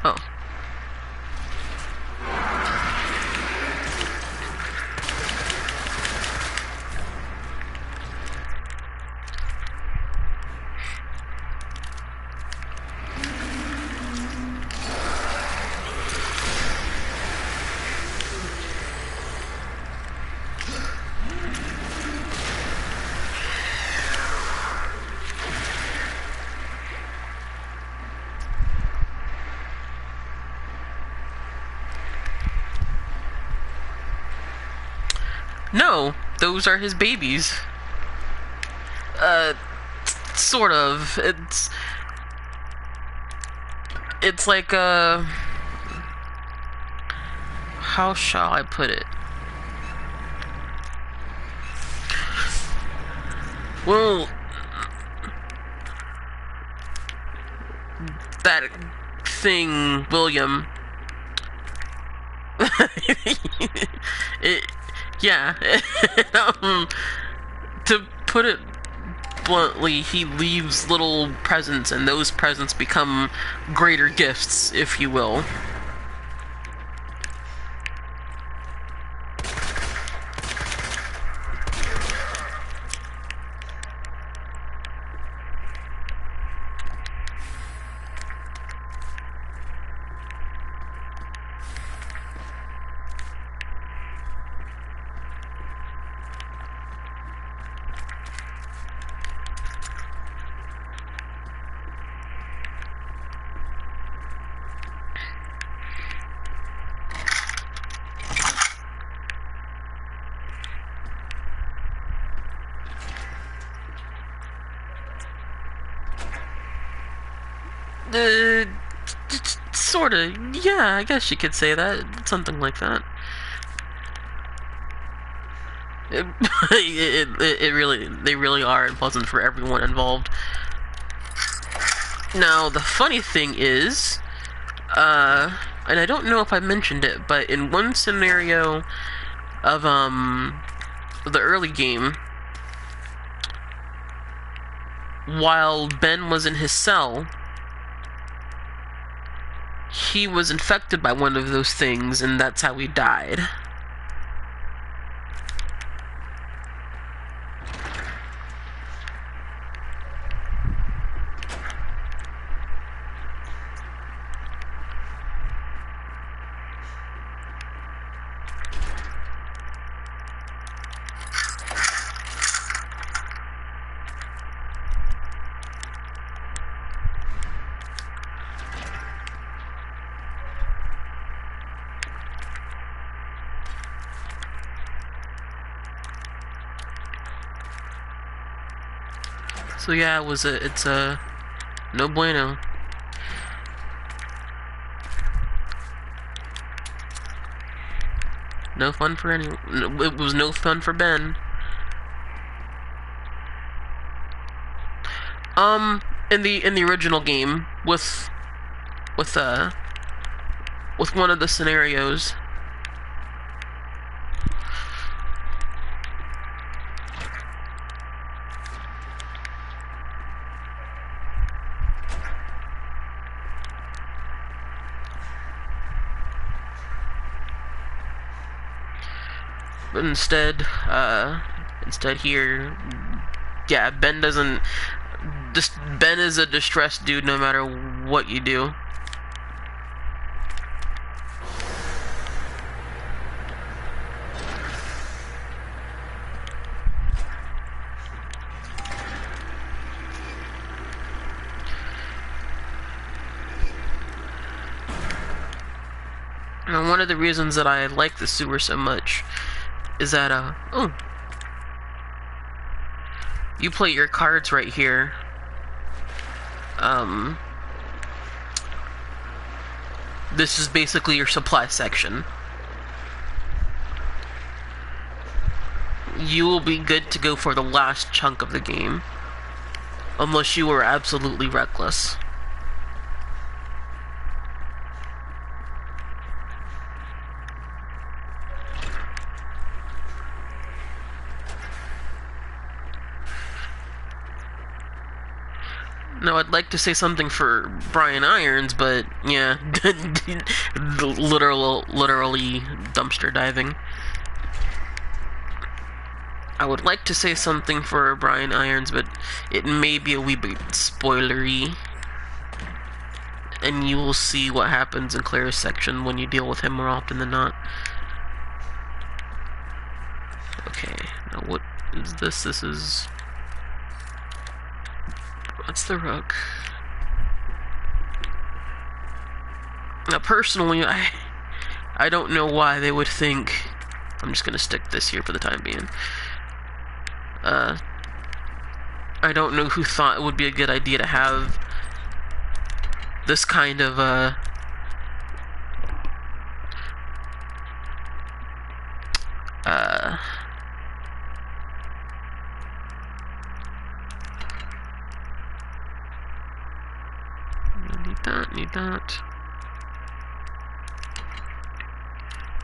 Oh. No, those are his babies. Sort of. It's like, how shall I put it? Well, that thing, William, yeah, to put it bluntly, he leaves little presents, and those presents become greater gifts, if you will. Sorta. Yeah, I guess you could say that. Something like that. It really, they really are unpleasant for everyone involved. Now, the funny thing is, and I don't know if I mentioned it, but in one scenario of, the early game, while Ben was in his cell, he was infected by one of those things, and that's how he died. So yeah, it's a no bueno. No fun for anyone. It was no fun for Ben. In the original game, with one of the scenarios, but instead here, yeah, Ben is a distressed dude no matter what you do. And one of the reasons that I like the sewer so much is that, you play your cards right here. This is basically your supply section. You will be good to go for the last chunk of the game, unless you are absolutely reckless. Now, I'd like to say something for Brian Irons, but yeah, literally dumpster diving. I would like to say something for Brian Irons, but it may be a wee bit spoilery, and you will see what happens in Claire's section when you deal with him more often than not. Okay, now what is this? This is... What's the rook? Now, personally, I don't know why they would think... I'm just gonna stick this here for the time being. I don't know who thought it would be a good idea to have this kind of, need that.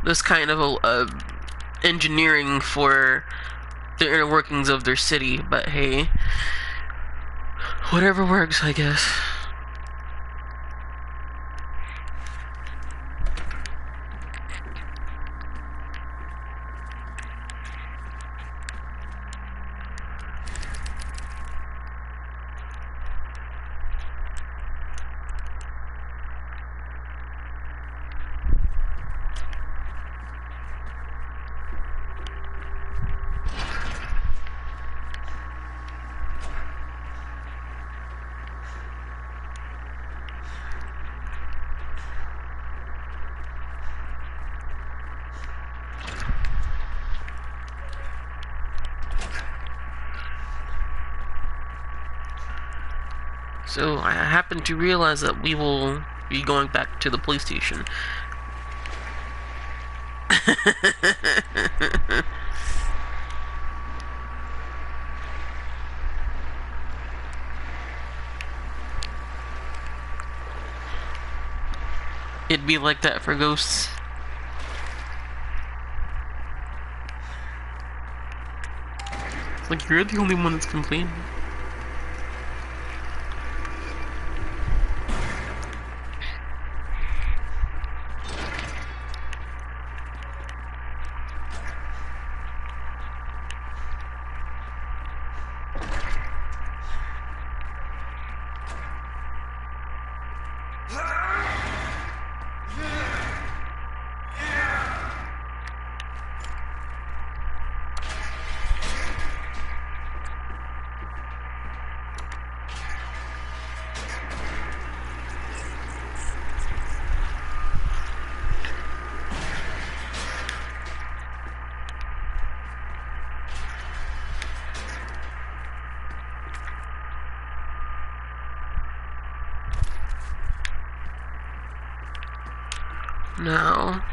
This kind of engineering for the inner workings of their city, but hey, whatever works, I guess. So I happen to realize that we will be going back to the police station. It'd be like that for ghosts. Like, you're the only one that's complaining. Now,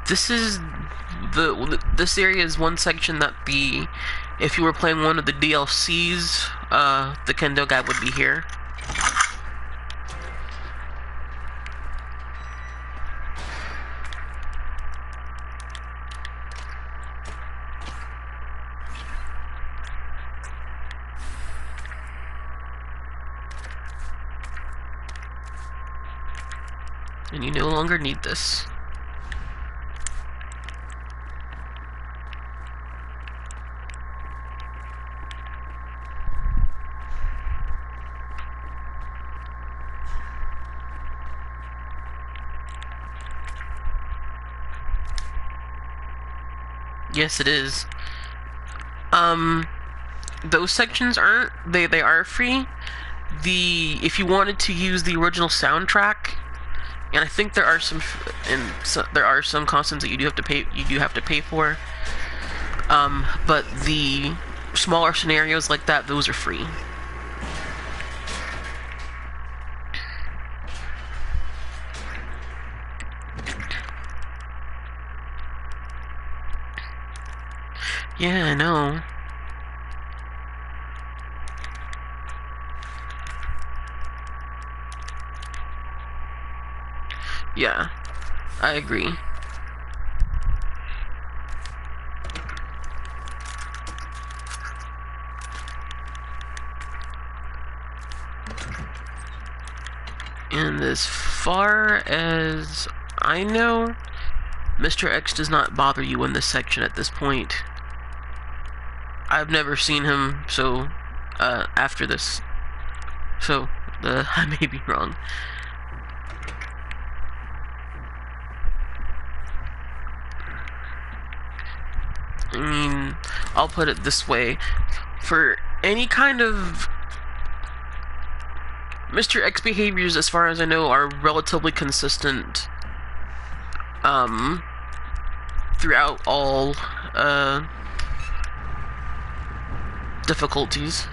this area is one section that if you were playing one of the DLCs, the Kendo guy would be here. And you no longer need this. Yes, it is. Those sections aren't. They are free. If you wanted to use the original soundtrack, and I think there are some costumes that you do have to pay for. But the smaller scenarios like that, those are free. Yeah, I know. Yeah, I agree. And as far as I know, Mr. X does not bother you in this section at this point. I've never seen him, so, after this. So, I may be wrong. I mean, I'll put it this way. For any kind of... Mr. X behaviors, as far as I know, are relatively consistent throughout all difficulties.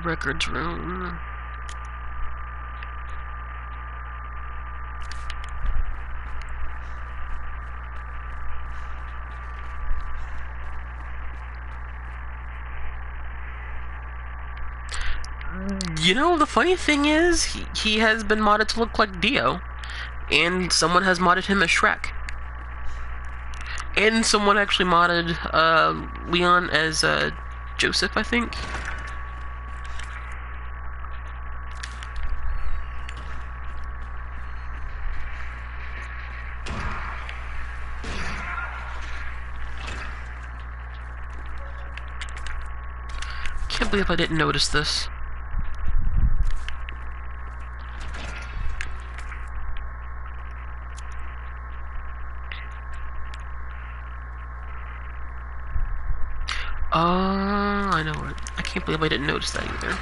Records room. You know, the funny thing is, he has been modded to look like Dio, and someone has modded him as Shrek. And someone actually modded Leon as Joseph, I think. Can't believe I didn't notice this. I know it. I can't believe I didn't notice that either.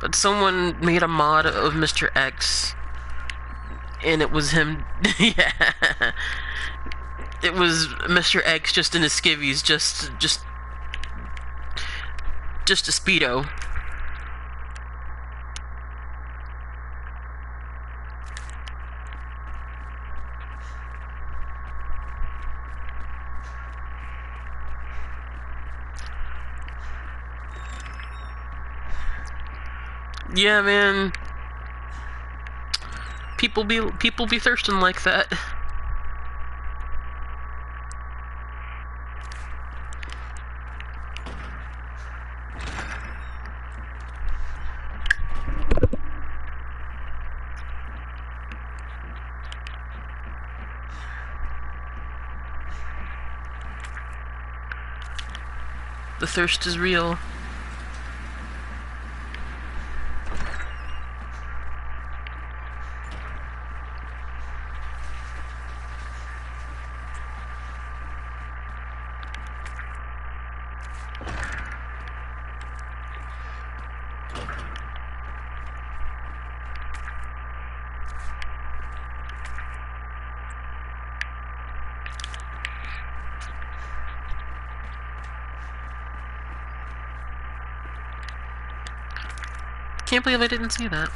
But someone made a mod of Mr. X, and it was him. Yeah, it was Mr. X just in his skivvies, just a Speedo. Yeah, man. People be thirsting like that. The thirst is real. Can't believe I didn't see that.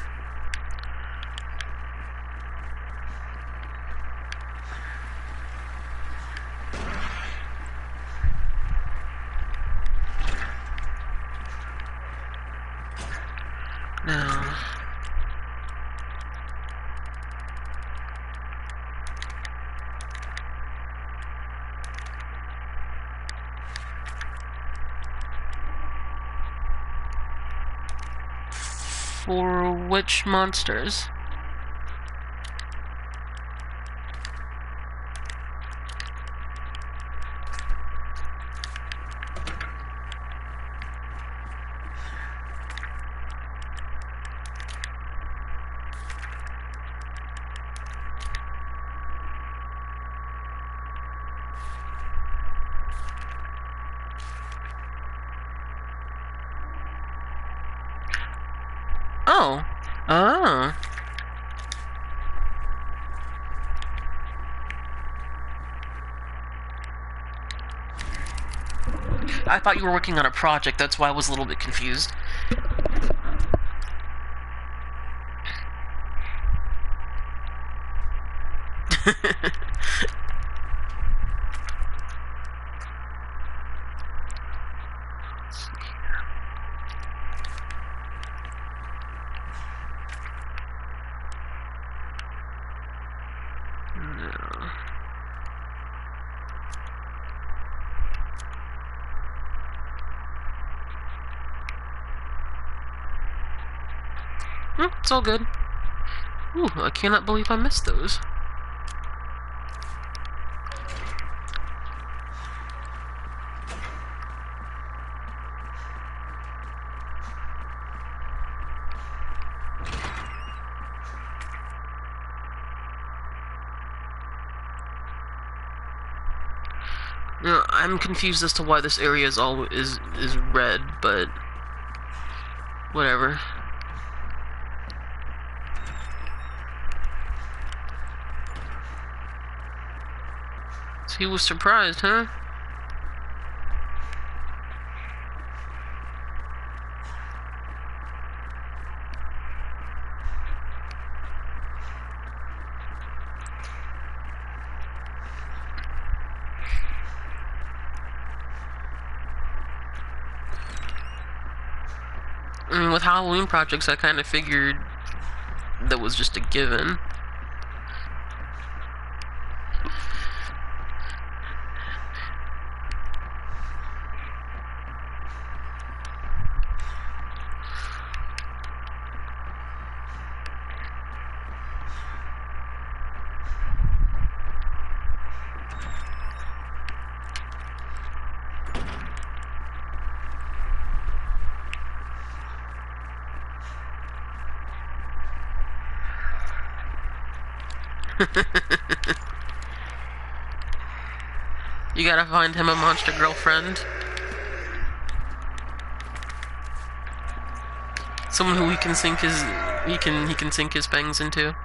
Now, for which monsters? Oh. Ah. I thought you were working on a project, that's why I was a little bit confused. It's all good. Ooh, I cannot believe I missed those. Now, I'm confused as to why this area is red, but whatever. So he was surprised, huh? With Halloween projects, I kind of figured that was just a given. You gotta find him a monster girlfriend. Someone who he can sink his bangs into.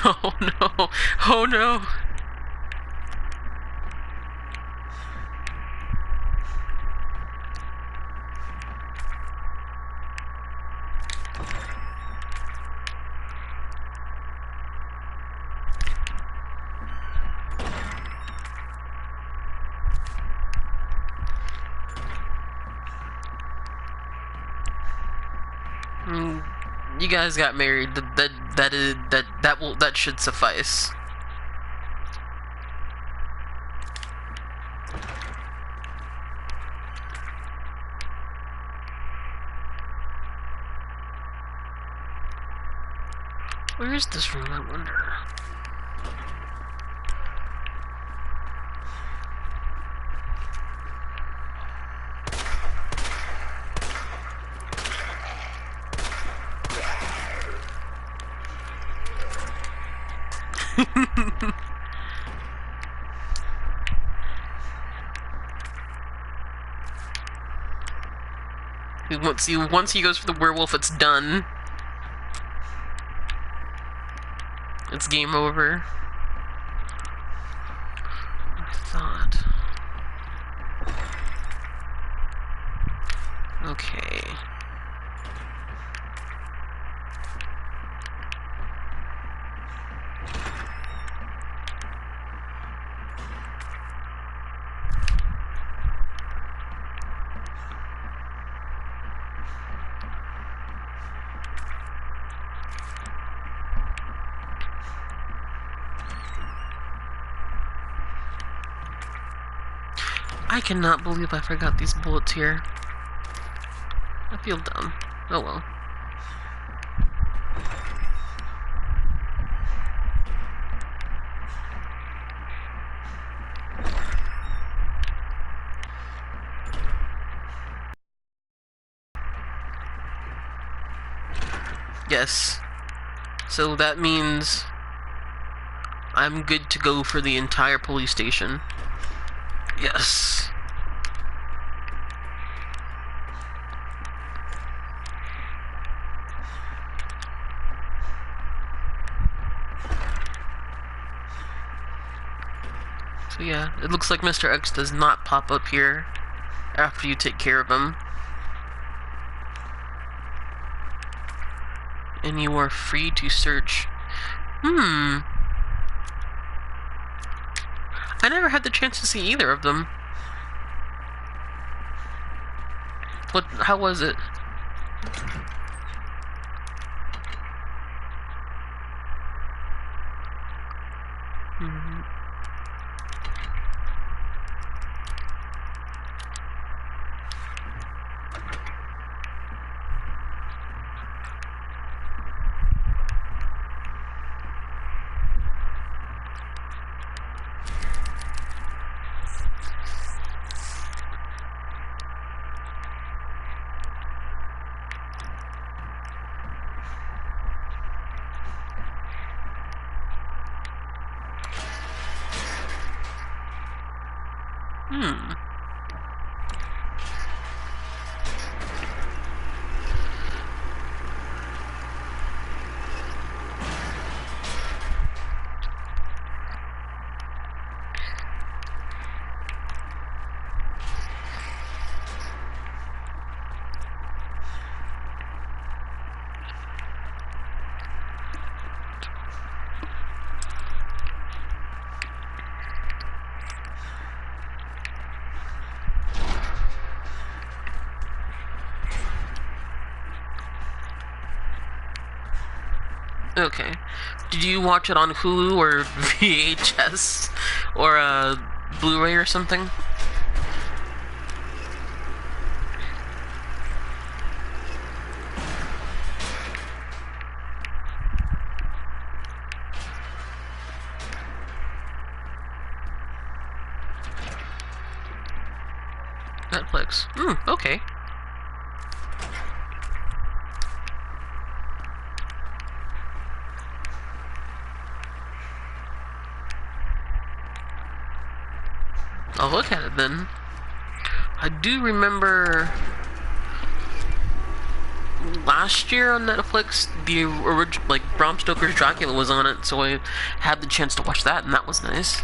Oh no! Oh no! You guys got married. That should suffice. Where is this room, I wonder? Once he goes for the werewolf, it's done. It's game over. I thought. Okay. I cannot believe I forgot these bullets here. I feel dumb. Oh well. Yes. So that means I'm good to go for the entire police station. Yes. So yeah, it looks like Mr. X does not pop up here after you take care of him. And you are free to search. I never had the chance to see either of them. How was it? Okay. Did you watch it on Hulu or VHS or Blu-ray or something? Netflix. Okay. I'll look at it then. I do remember last year on Netflix, the original, like, Bram Stoker's Dracula was on it, so I had the chance to watch that, and that was nice.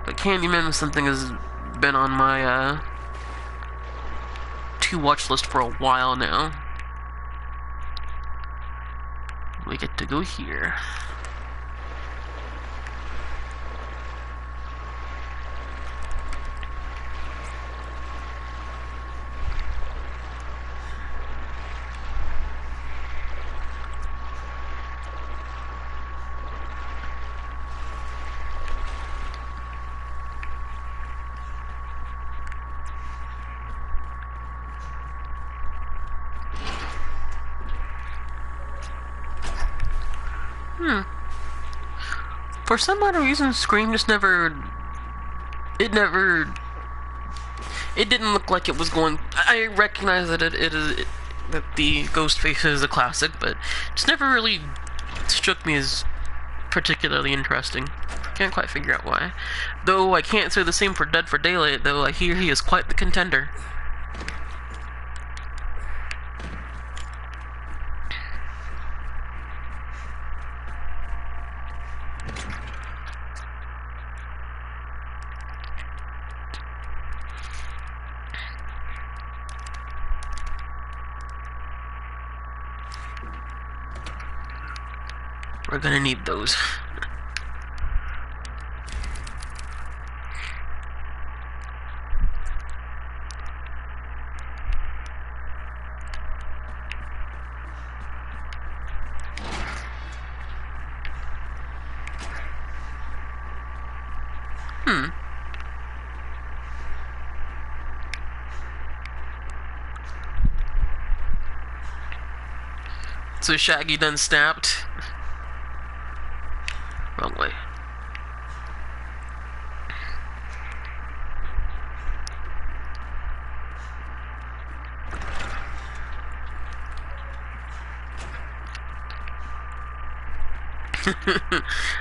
But Candyman was something that's been on my to-watch list for a while now. We get to go here. For some odd reason, Scream just never... It didn't look like it was going... I recognize that that the Ghostface is a classic, but just never really struck me as particularly interesting. Can't quite figure out why. Though I can't say the same for Dead for Daylight, though I hear he is quite the contender. We're gonna need those. So Shaggy done snapped. Wrong way.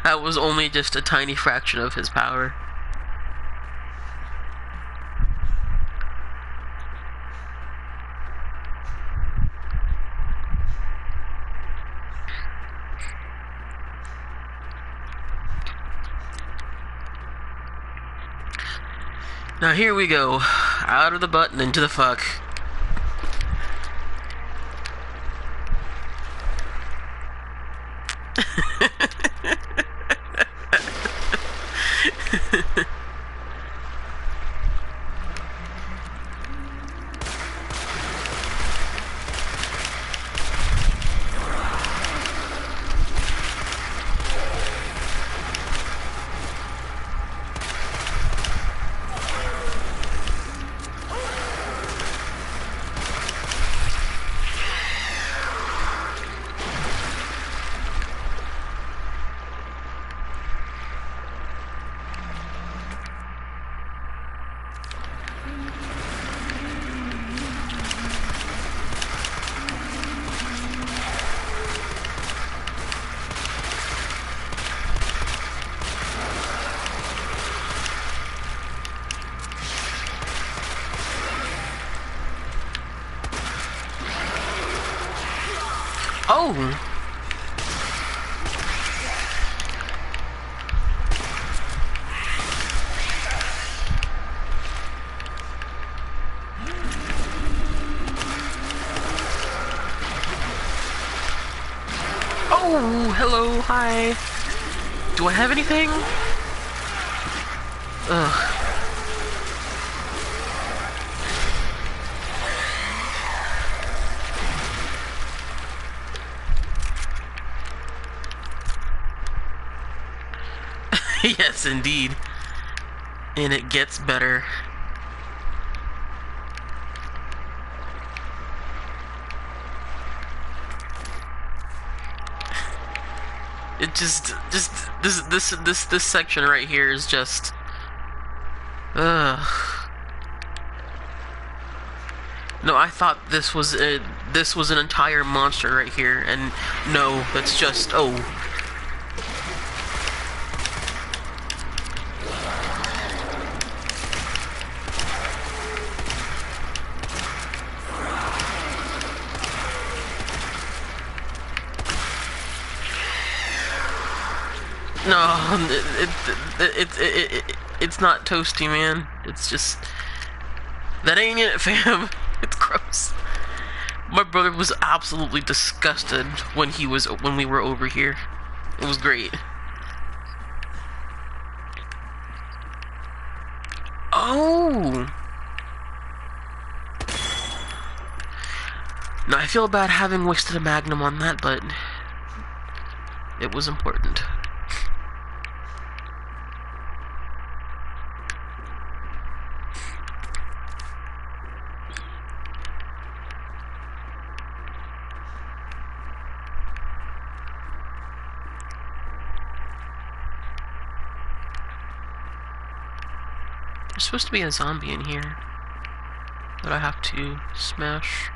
That was only just a tiny fraction of his power. Now here we go. Out of the butt and into the fuck. Oh! Oh, hello, hi. Do I have anything? Ugh. Yes, indeed. And it gets better. It just this section right here is just ugh. No, I thought this was an entire monster right here, and no, that's just No, it's not toasty, man. It's just that ain't it, fam. It's gross. My brother was absolutely disgusted when we were over here. It was great. Oh. Now I feel bad having wasted a magnum on that, but it was important. There's supposed to be a zombie in here that I have to smash.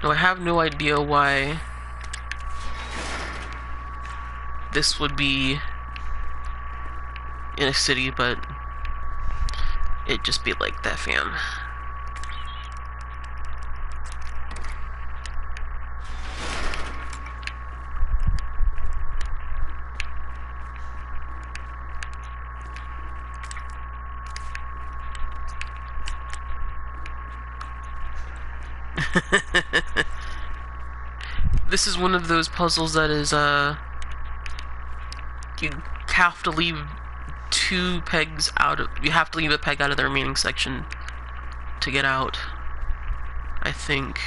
Now I have no idea why this would be in a city, but it'd just be like that, fam. This is one of those puzzles that is, you have to leave two pegs out of, you have to leave a peg out of the remaining section to get out, I think.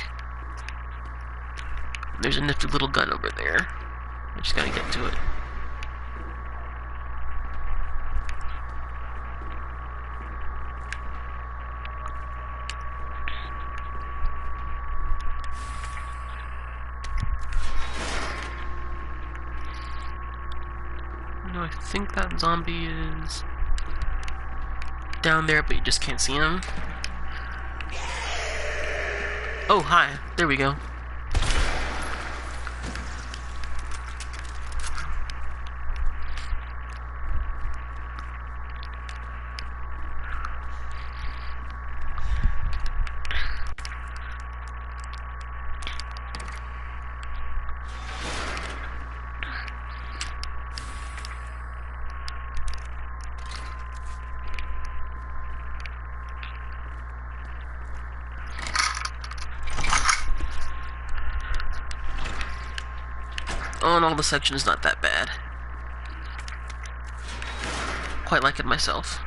There's a nifty little gun over there. I just gotta get to it. No, I think that zombie is down there, but you just can't see him. Oh, hi. There we go. Oh, and all the section is not that bad. Quite like it myself.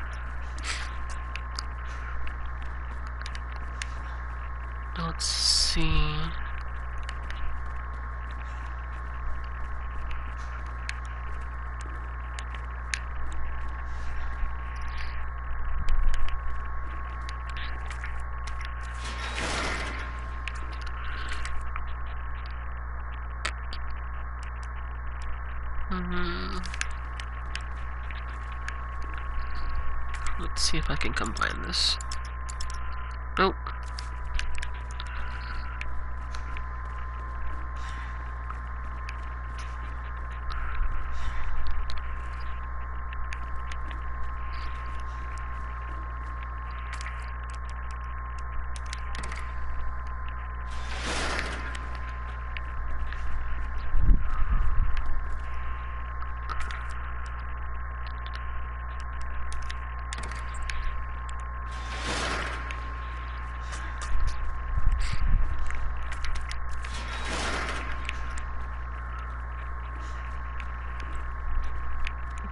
Let's see. Let's see if I can combine this. Nope.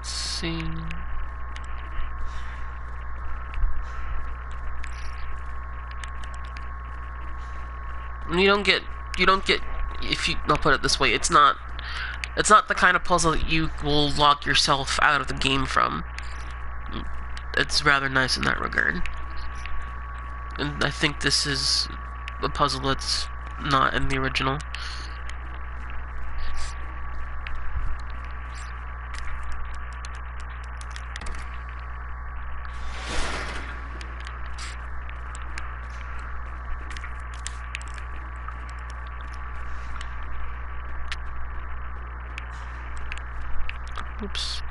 See. You don't get, if you, I'll put it this way, it's not the kind of puzzle that you will lock yourself out of the game from. It's rather nice in that regard. And I think this is a puzzle that's not in the original. Oops.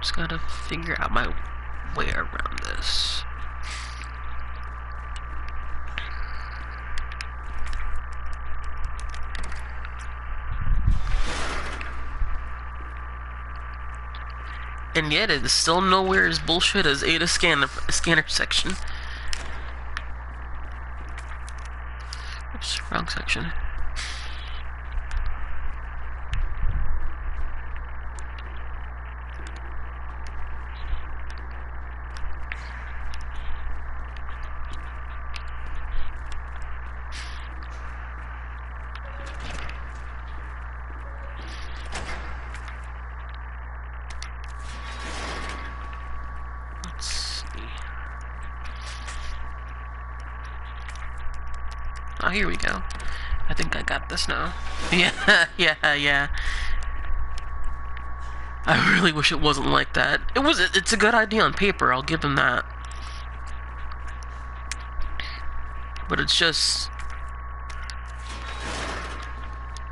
Just gotta figure out my way around this. And yet it is still nowhere as bullshit as Ada scanner section. Oops, wrong section. Oh, here we go. I think I got this now. Yeah. I really wish it wasn't like that. It's a good idea on paper, I'll give him that. But it's just...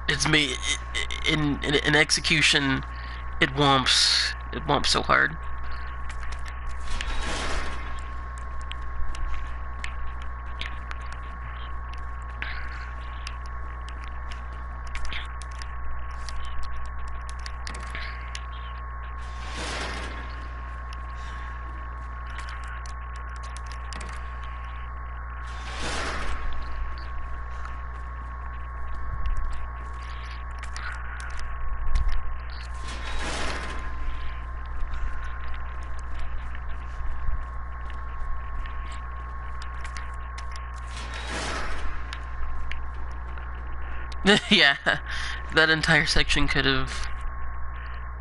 It's me... In execution, it womps. It womps so hard. Yeah, that entire section could have...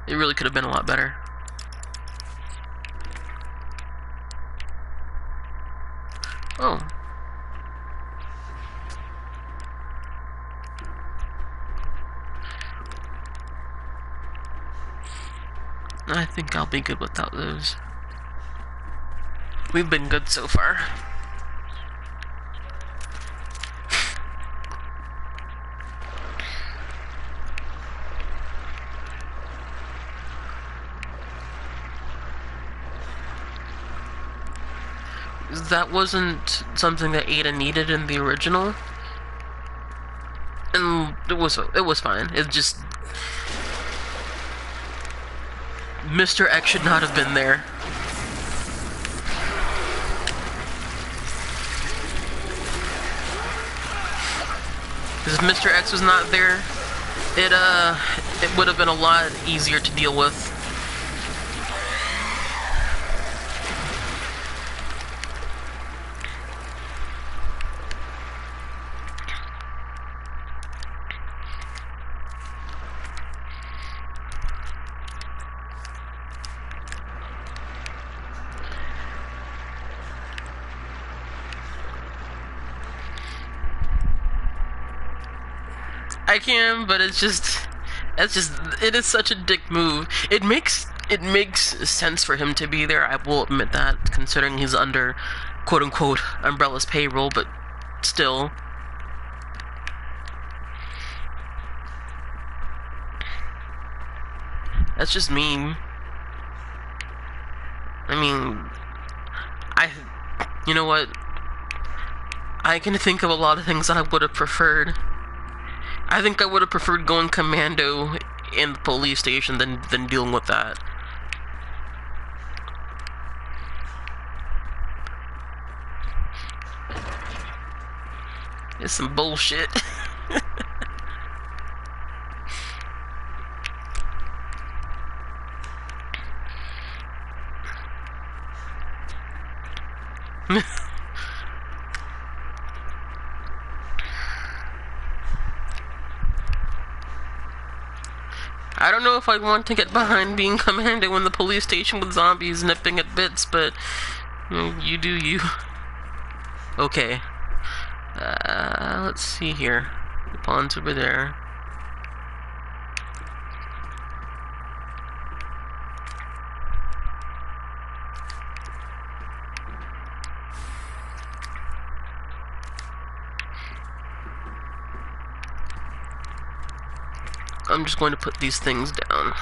It really could have been a lot better. Oh. I think I'll be good without those. We've been good so far. That wasn't something that Ada needed in the original, and it was fine. It just Mr. X should not have been there. Because if Mr. X was not there, it would have been a lot easier to deal with. I can, but it is such a dick move. It makes sense for him to be there, I will admit that, considering he's under quote-unquote Umbrella's payroll, but still. That's just mean. I mean, you know what? I can think of a lot of things that I would have preferred. I think I would have preferred going commando in the police station than dealing with that. It's some bullshit. I don't know if I'd want to get behind being commando in the police station with zombies nipping at bits, but you do you. Okay. Let's see here. The pond's over there. I'm just going to put these things down.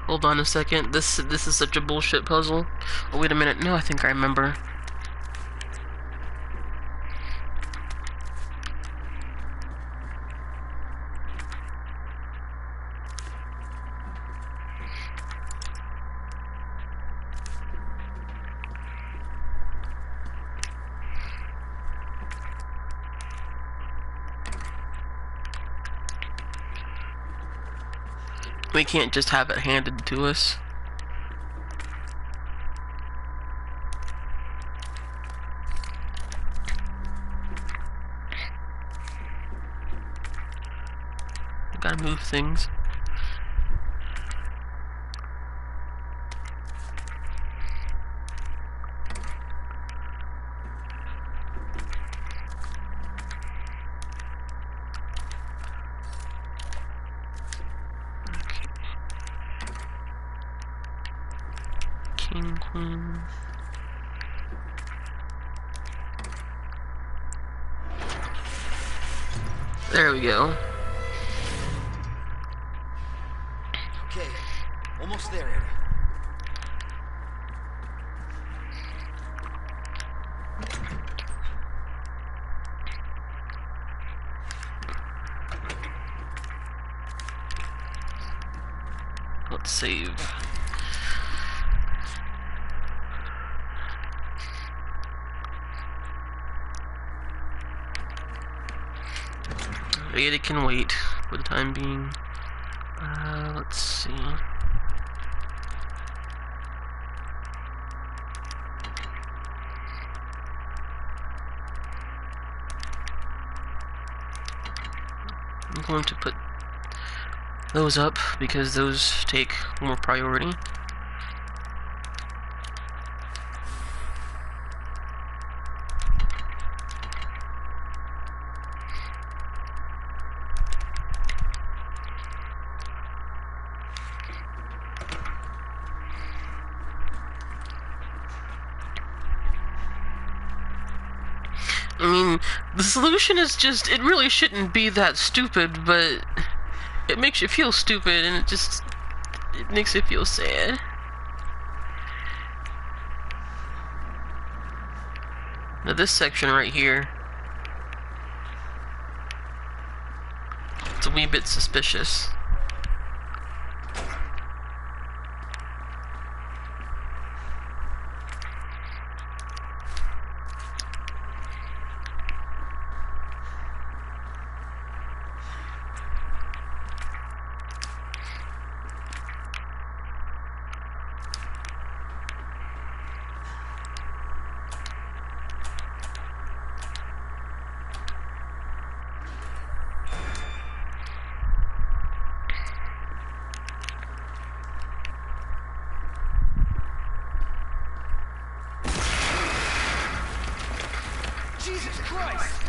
Hold on a second. This is such a bullshit puzzle. Oh wait a minute. No, I think I remember. We can't just have it handed to us. Gotta move things. King, queen. There we go. Okay, almost there, Eddie. Let's save. It can wait for the time being. Let's see. I'm going to put those up because those take more priority. I mean, the solution is just, it really shouldn't be that stupid, but it makes you feel stupid, and it makes you feel sad. Now this section right here, it's a wee bit suspicious. Jesus Christ!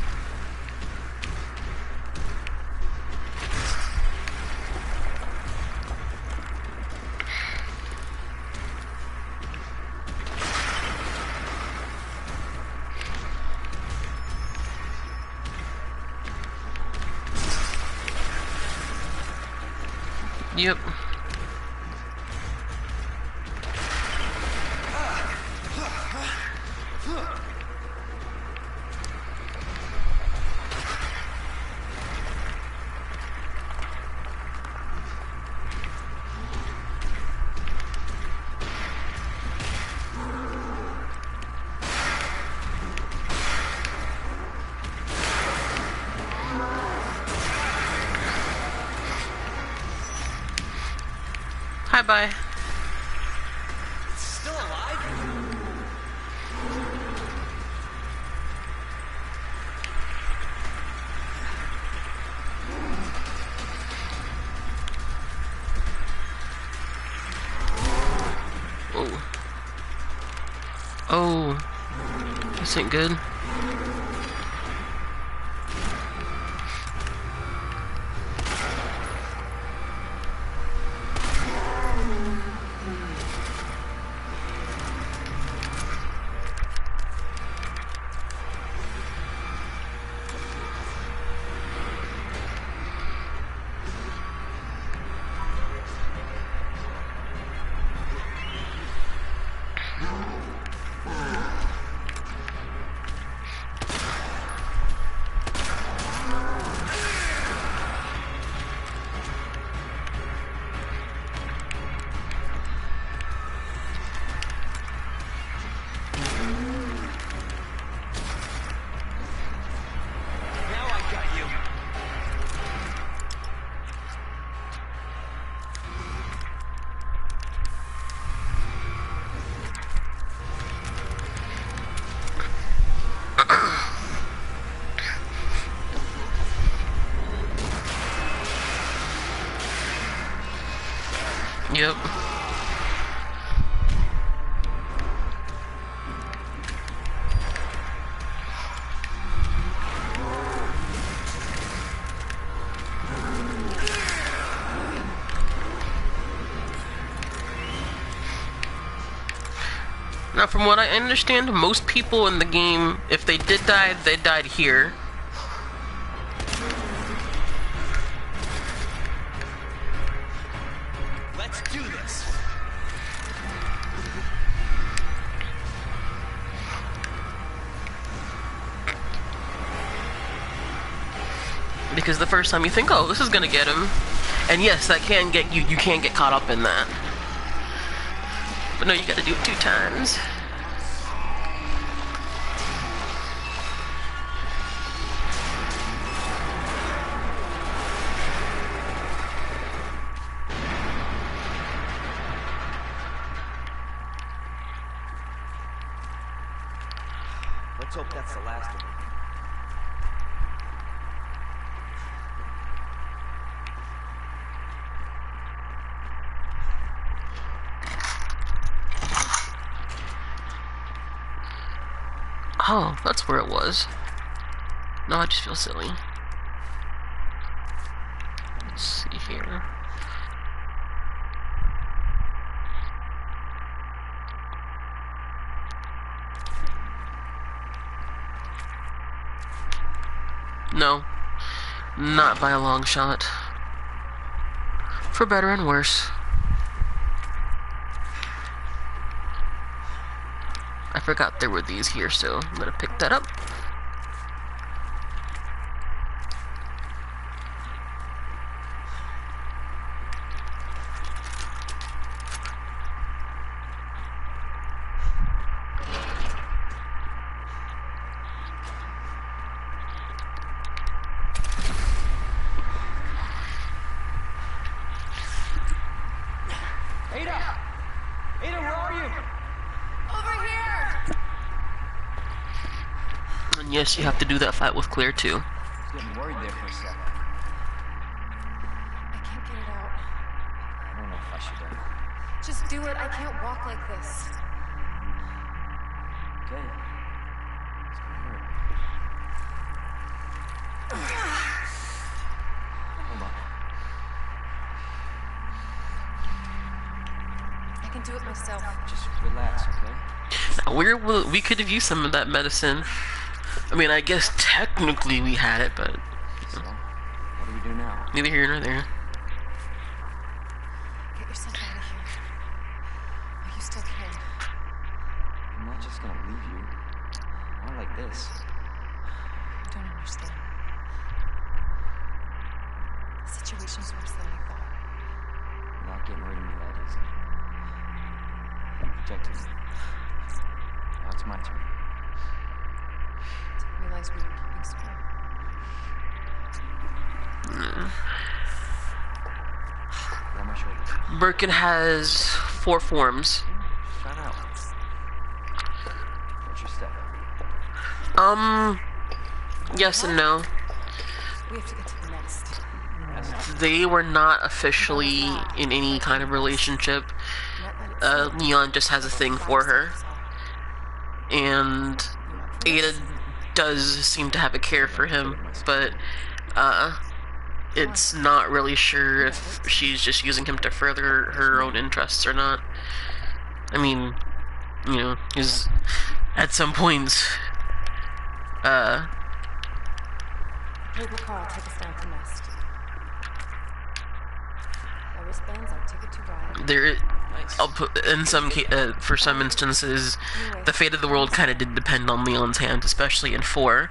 Yep. bye. It's still alive? Oh. Oh. This ain't good. Yep. Now, from what I understand, most people in the game, if they did die, they died here. Let's do this. Because the first time you think, oh, this is gonna get him. And yes, that can get you, you can get caught up in that. But no, you gotta do it 2 times. Let's hope that's the last of them. Oh, that's where it was. No, I just feel silly. Let's see here. No, not by a long shot. For better and worse. I forgot there were these here, so I'm gonna pick that up. Ada! Ada, where are you? Over here! And yes, you have to do that fight with Claire too. I was getting worried there for a second. I can't get it out. I don't know if I should. Just do it. I can't walk like this. Okay. It's gonna hurt. Hold on. I can do it myself. Just relax, okay? Now, we could have used some of that medicine. I mean, I guess technically we had it, but So, what do we do now? neither here nor there. Get yourself out of here. Oh, you still can. I'm not just gonna leave you. Not like this. You don't understand. The situation's worse than I thought. You're not getting rid of me that easy. You protected me. Now it's my turn. Didn't realize we were keeping score. Mm. Put on my shoulders. Birkin has 4 forms. Shut up. What's your step? Yes and no. We have to get to the nest. They were not officially in any kind of relationship. Leon just has a thing for her. And Ada does seem to have a care for him, but it's not really sure if she's just using him to further her own interests or not. I mean, you know, is at some points, Cable car, take us down to Nest. Our wristbands, our ticket to ride. there, I'll put, in some for some instances, the fate of the world kind of did depend on Leon's hand, especially in 4.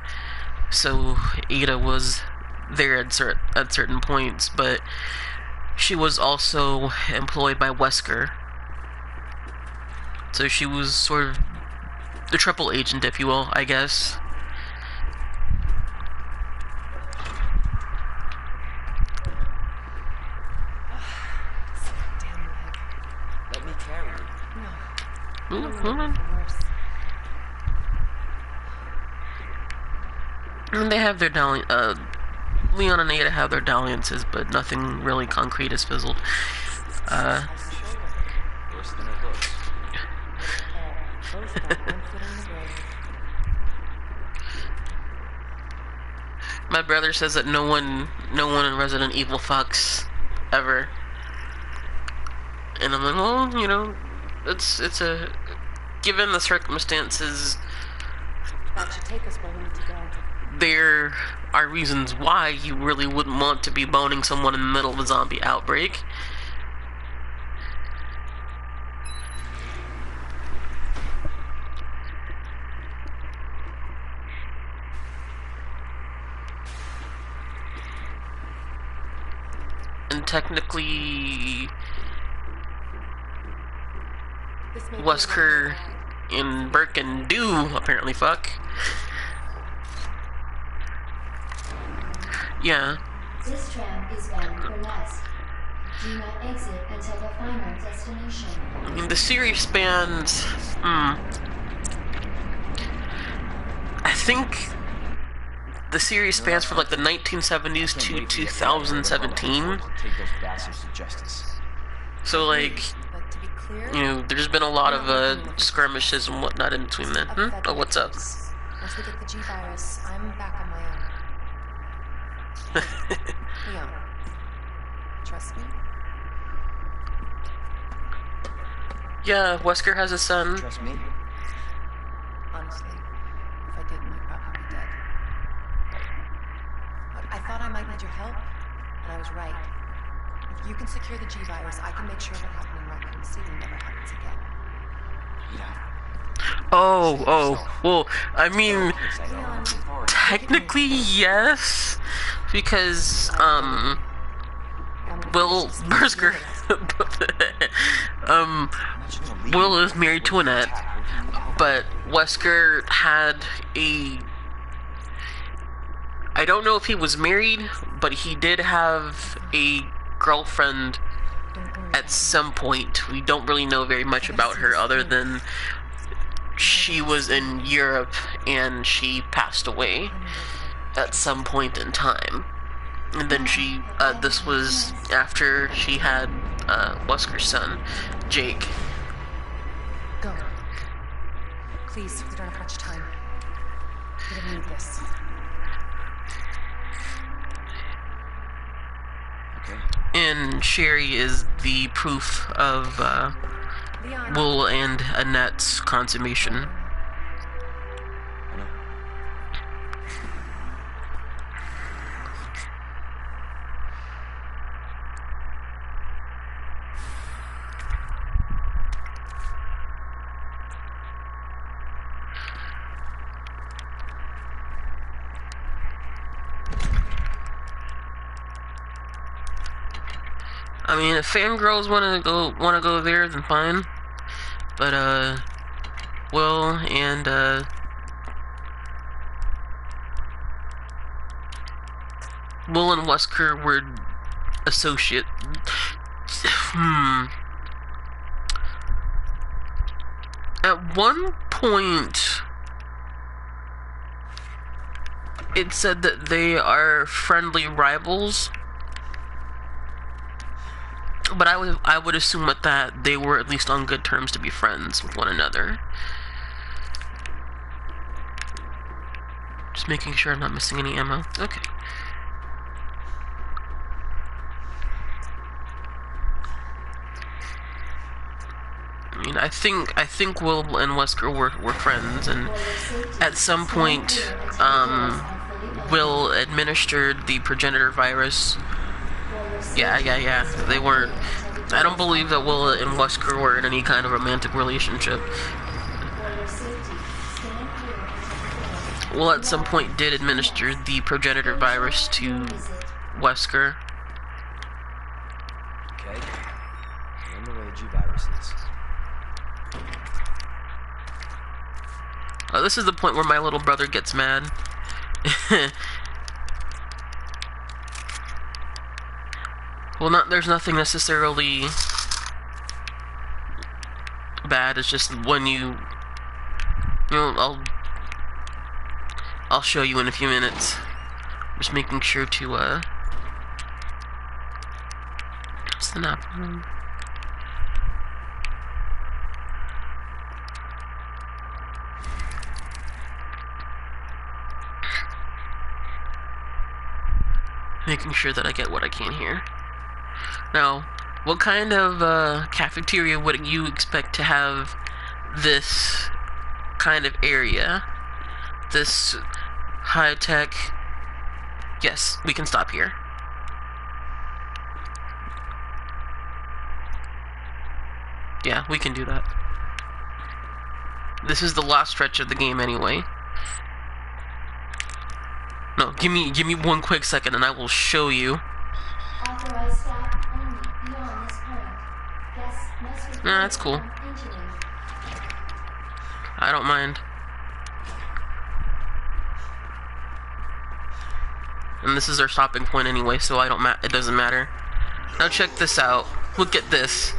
So Ada was there at certain points, but she was also employed by Wesker. So she was sort of the triple agent, if you will, I guess. Let me carry you. No. Hold on. I mean, they have their Leon and Ada have their dalliances, but nothing really concrete is fizzled. Worse than it looks. My brother says that no one in Resident Evil fucks ever, and I'm like, well, you know, it's a given the circumstances. That should take us where we need to go. There are reasons why you really wouldn't want to be boning someone in the middle of a zombie outbreak. And technically, Wesker and Birkin do apparently fuck. Yeah. This tram is bound for Nest. Do not exit until the final destination. I mean, the series spans, I think the series spans from like the 1970s to 2017. Take those bastards to justice. So like, But to be clear, you know, there's been a lot of skirmishes and whatnot in between then. Oh, what's up? Once we get the G-Virus, I'm back on my own. Leon, trust me? Yeah, Wesker has a son. Trust me? Honestly, if I didn't, I'd probably be dead. But I thought I might need your help, and I was right. If you can secure the G-Virus, I can make sure what happened in Raccoon City never happens again. Oh, well, I mean, Leon, technically yes, because, Will Bersker, Will is married to Annette, but Wesker had I don't know if he was married, but he did have a girlfriend at some point. We don't really know very much about her other than she was in Europe and she passed away at some point in time. And then she, this was after she had Wesker's son, Jake. go. Please, we don't have much time. We don't need this. Okay. And Sherry is the proof of Leon, Will and Annette's consummation. I know. I mean, if fangirls wanna go there, then fine. But Will and Wesker were At one point, it said that they are friendly rivals, but I would assume with that they were at least on good terms to be friends with one another. Just making sure I'm not missing any ammo. Okay. I mean, I think Will and Wesker were friends, and at some point, Will administered the progenitor virus. Yeah. They weren't. I don't believe that Will and Wesker were in any kind of romantic relationship. Will at some point did administer the progenitor virus to Wesker. Okay. I know where the G virus is. Oh, this is the point where my little brother gets mad. Well, there's nothing necessarily bad. It's just when you know, I'll show you in a few minutes. Just making sure to what's the napalm? Making sure that I get what I can here. Now, what kind of cafeteria would you expect to have this kind of area? This high-tech... Yes, we can stop here. Yeah, we can do that. This is the last stretch of the game anyway. No, give me one quick second and I will show you. Authorized staff only beyond this point. Guests must refrain Nah, that's cool. from entering. I don't mind. And this is our stopping point anyway, so it doesn't matter. Now check this out. Look at this.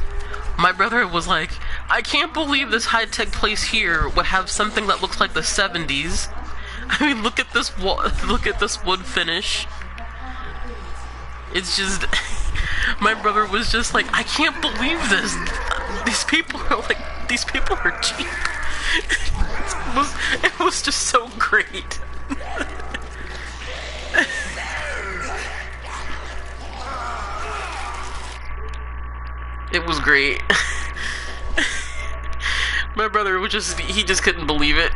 My brother was like, I can't believe this high-tech place here would have something that looks like the 70s. I mean, look at this wood finish. It's just, my brother was just like, I can't believe this. These people are cheap. It was just so great. It was great. My brother was he just couldn't believe it.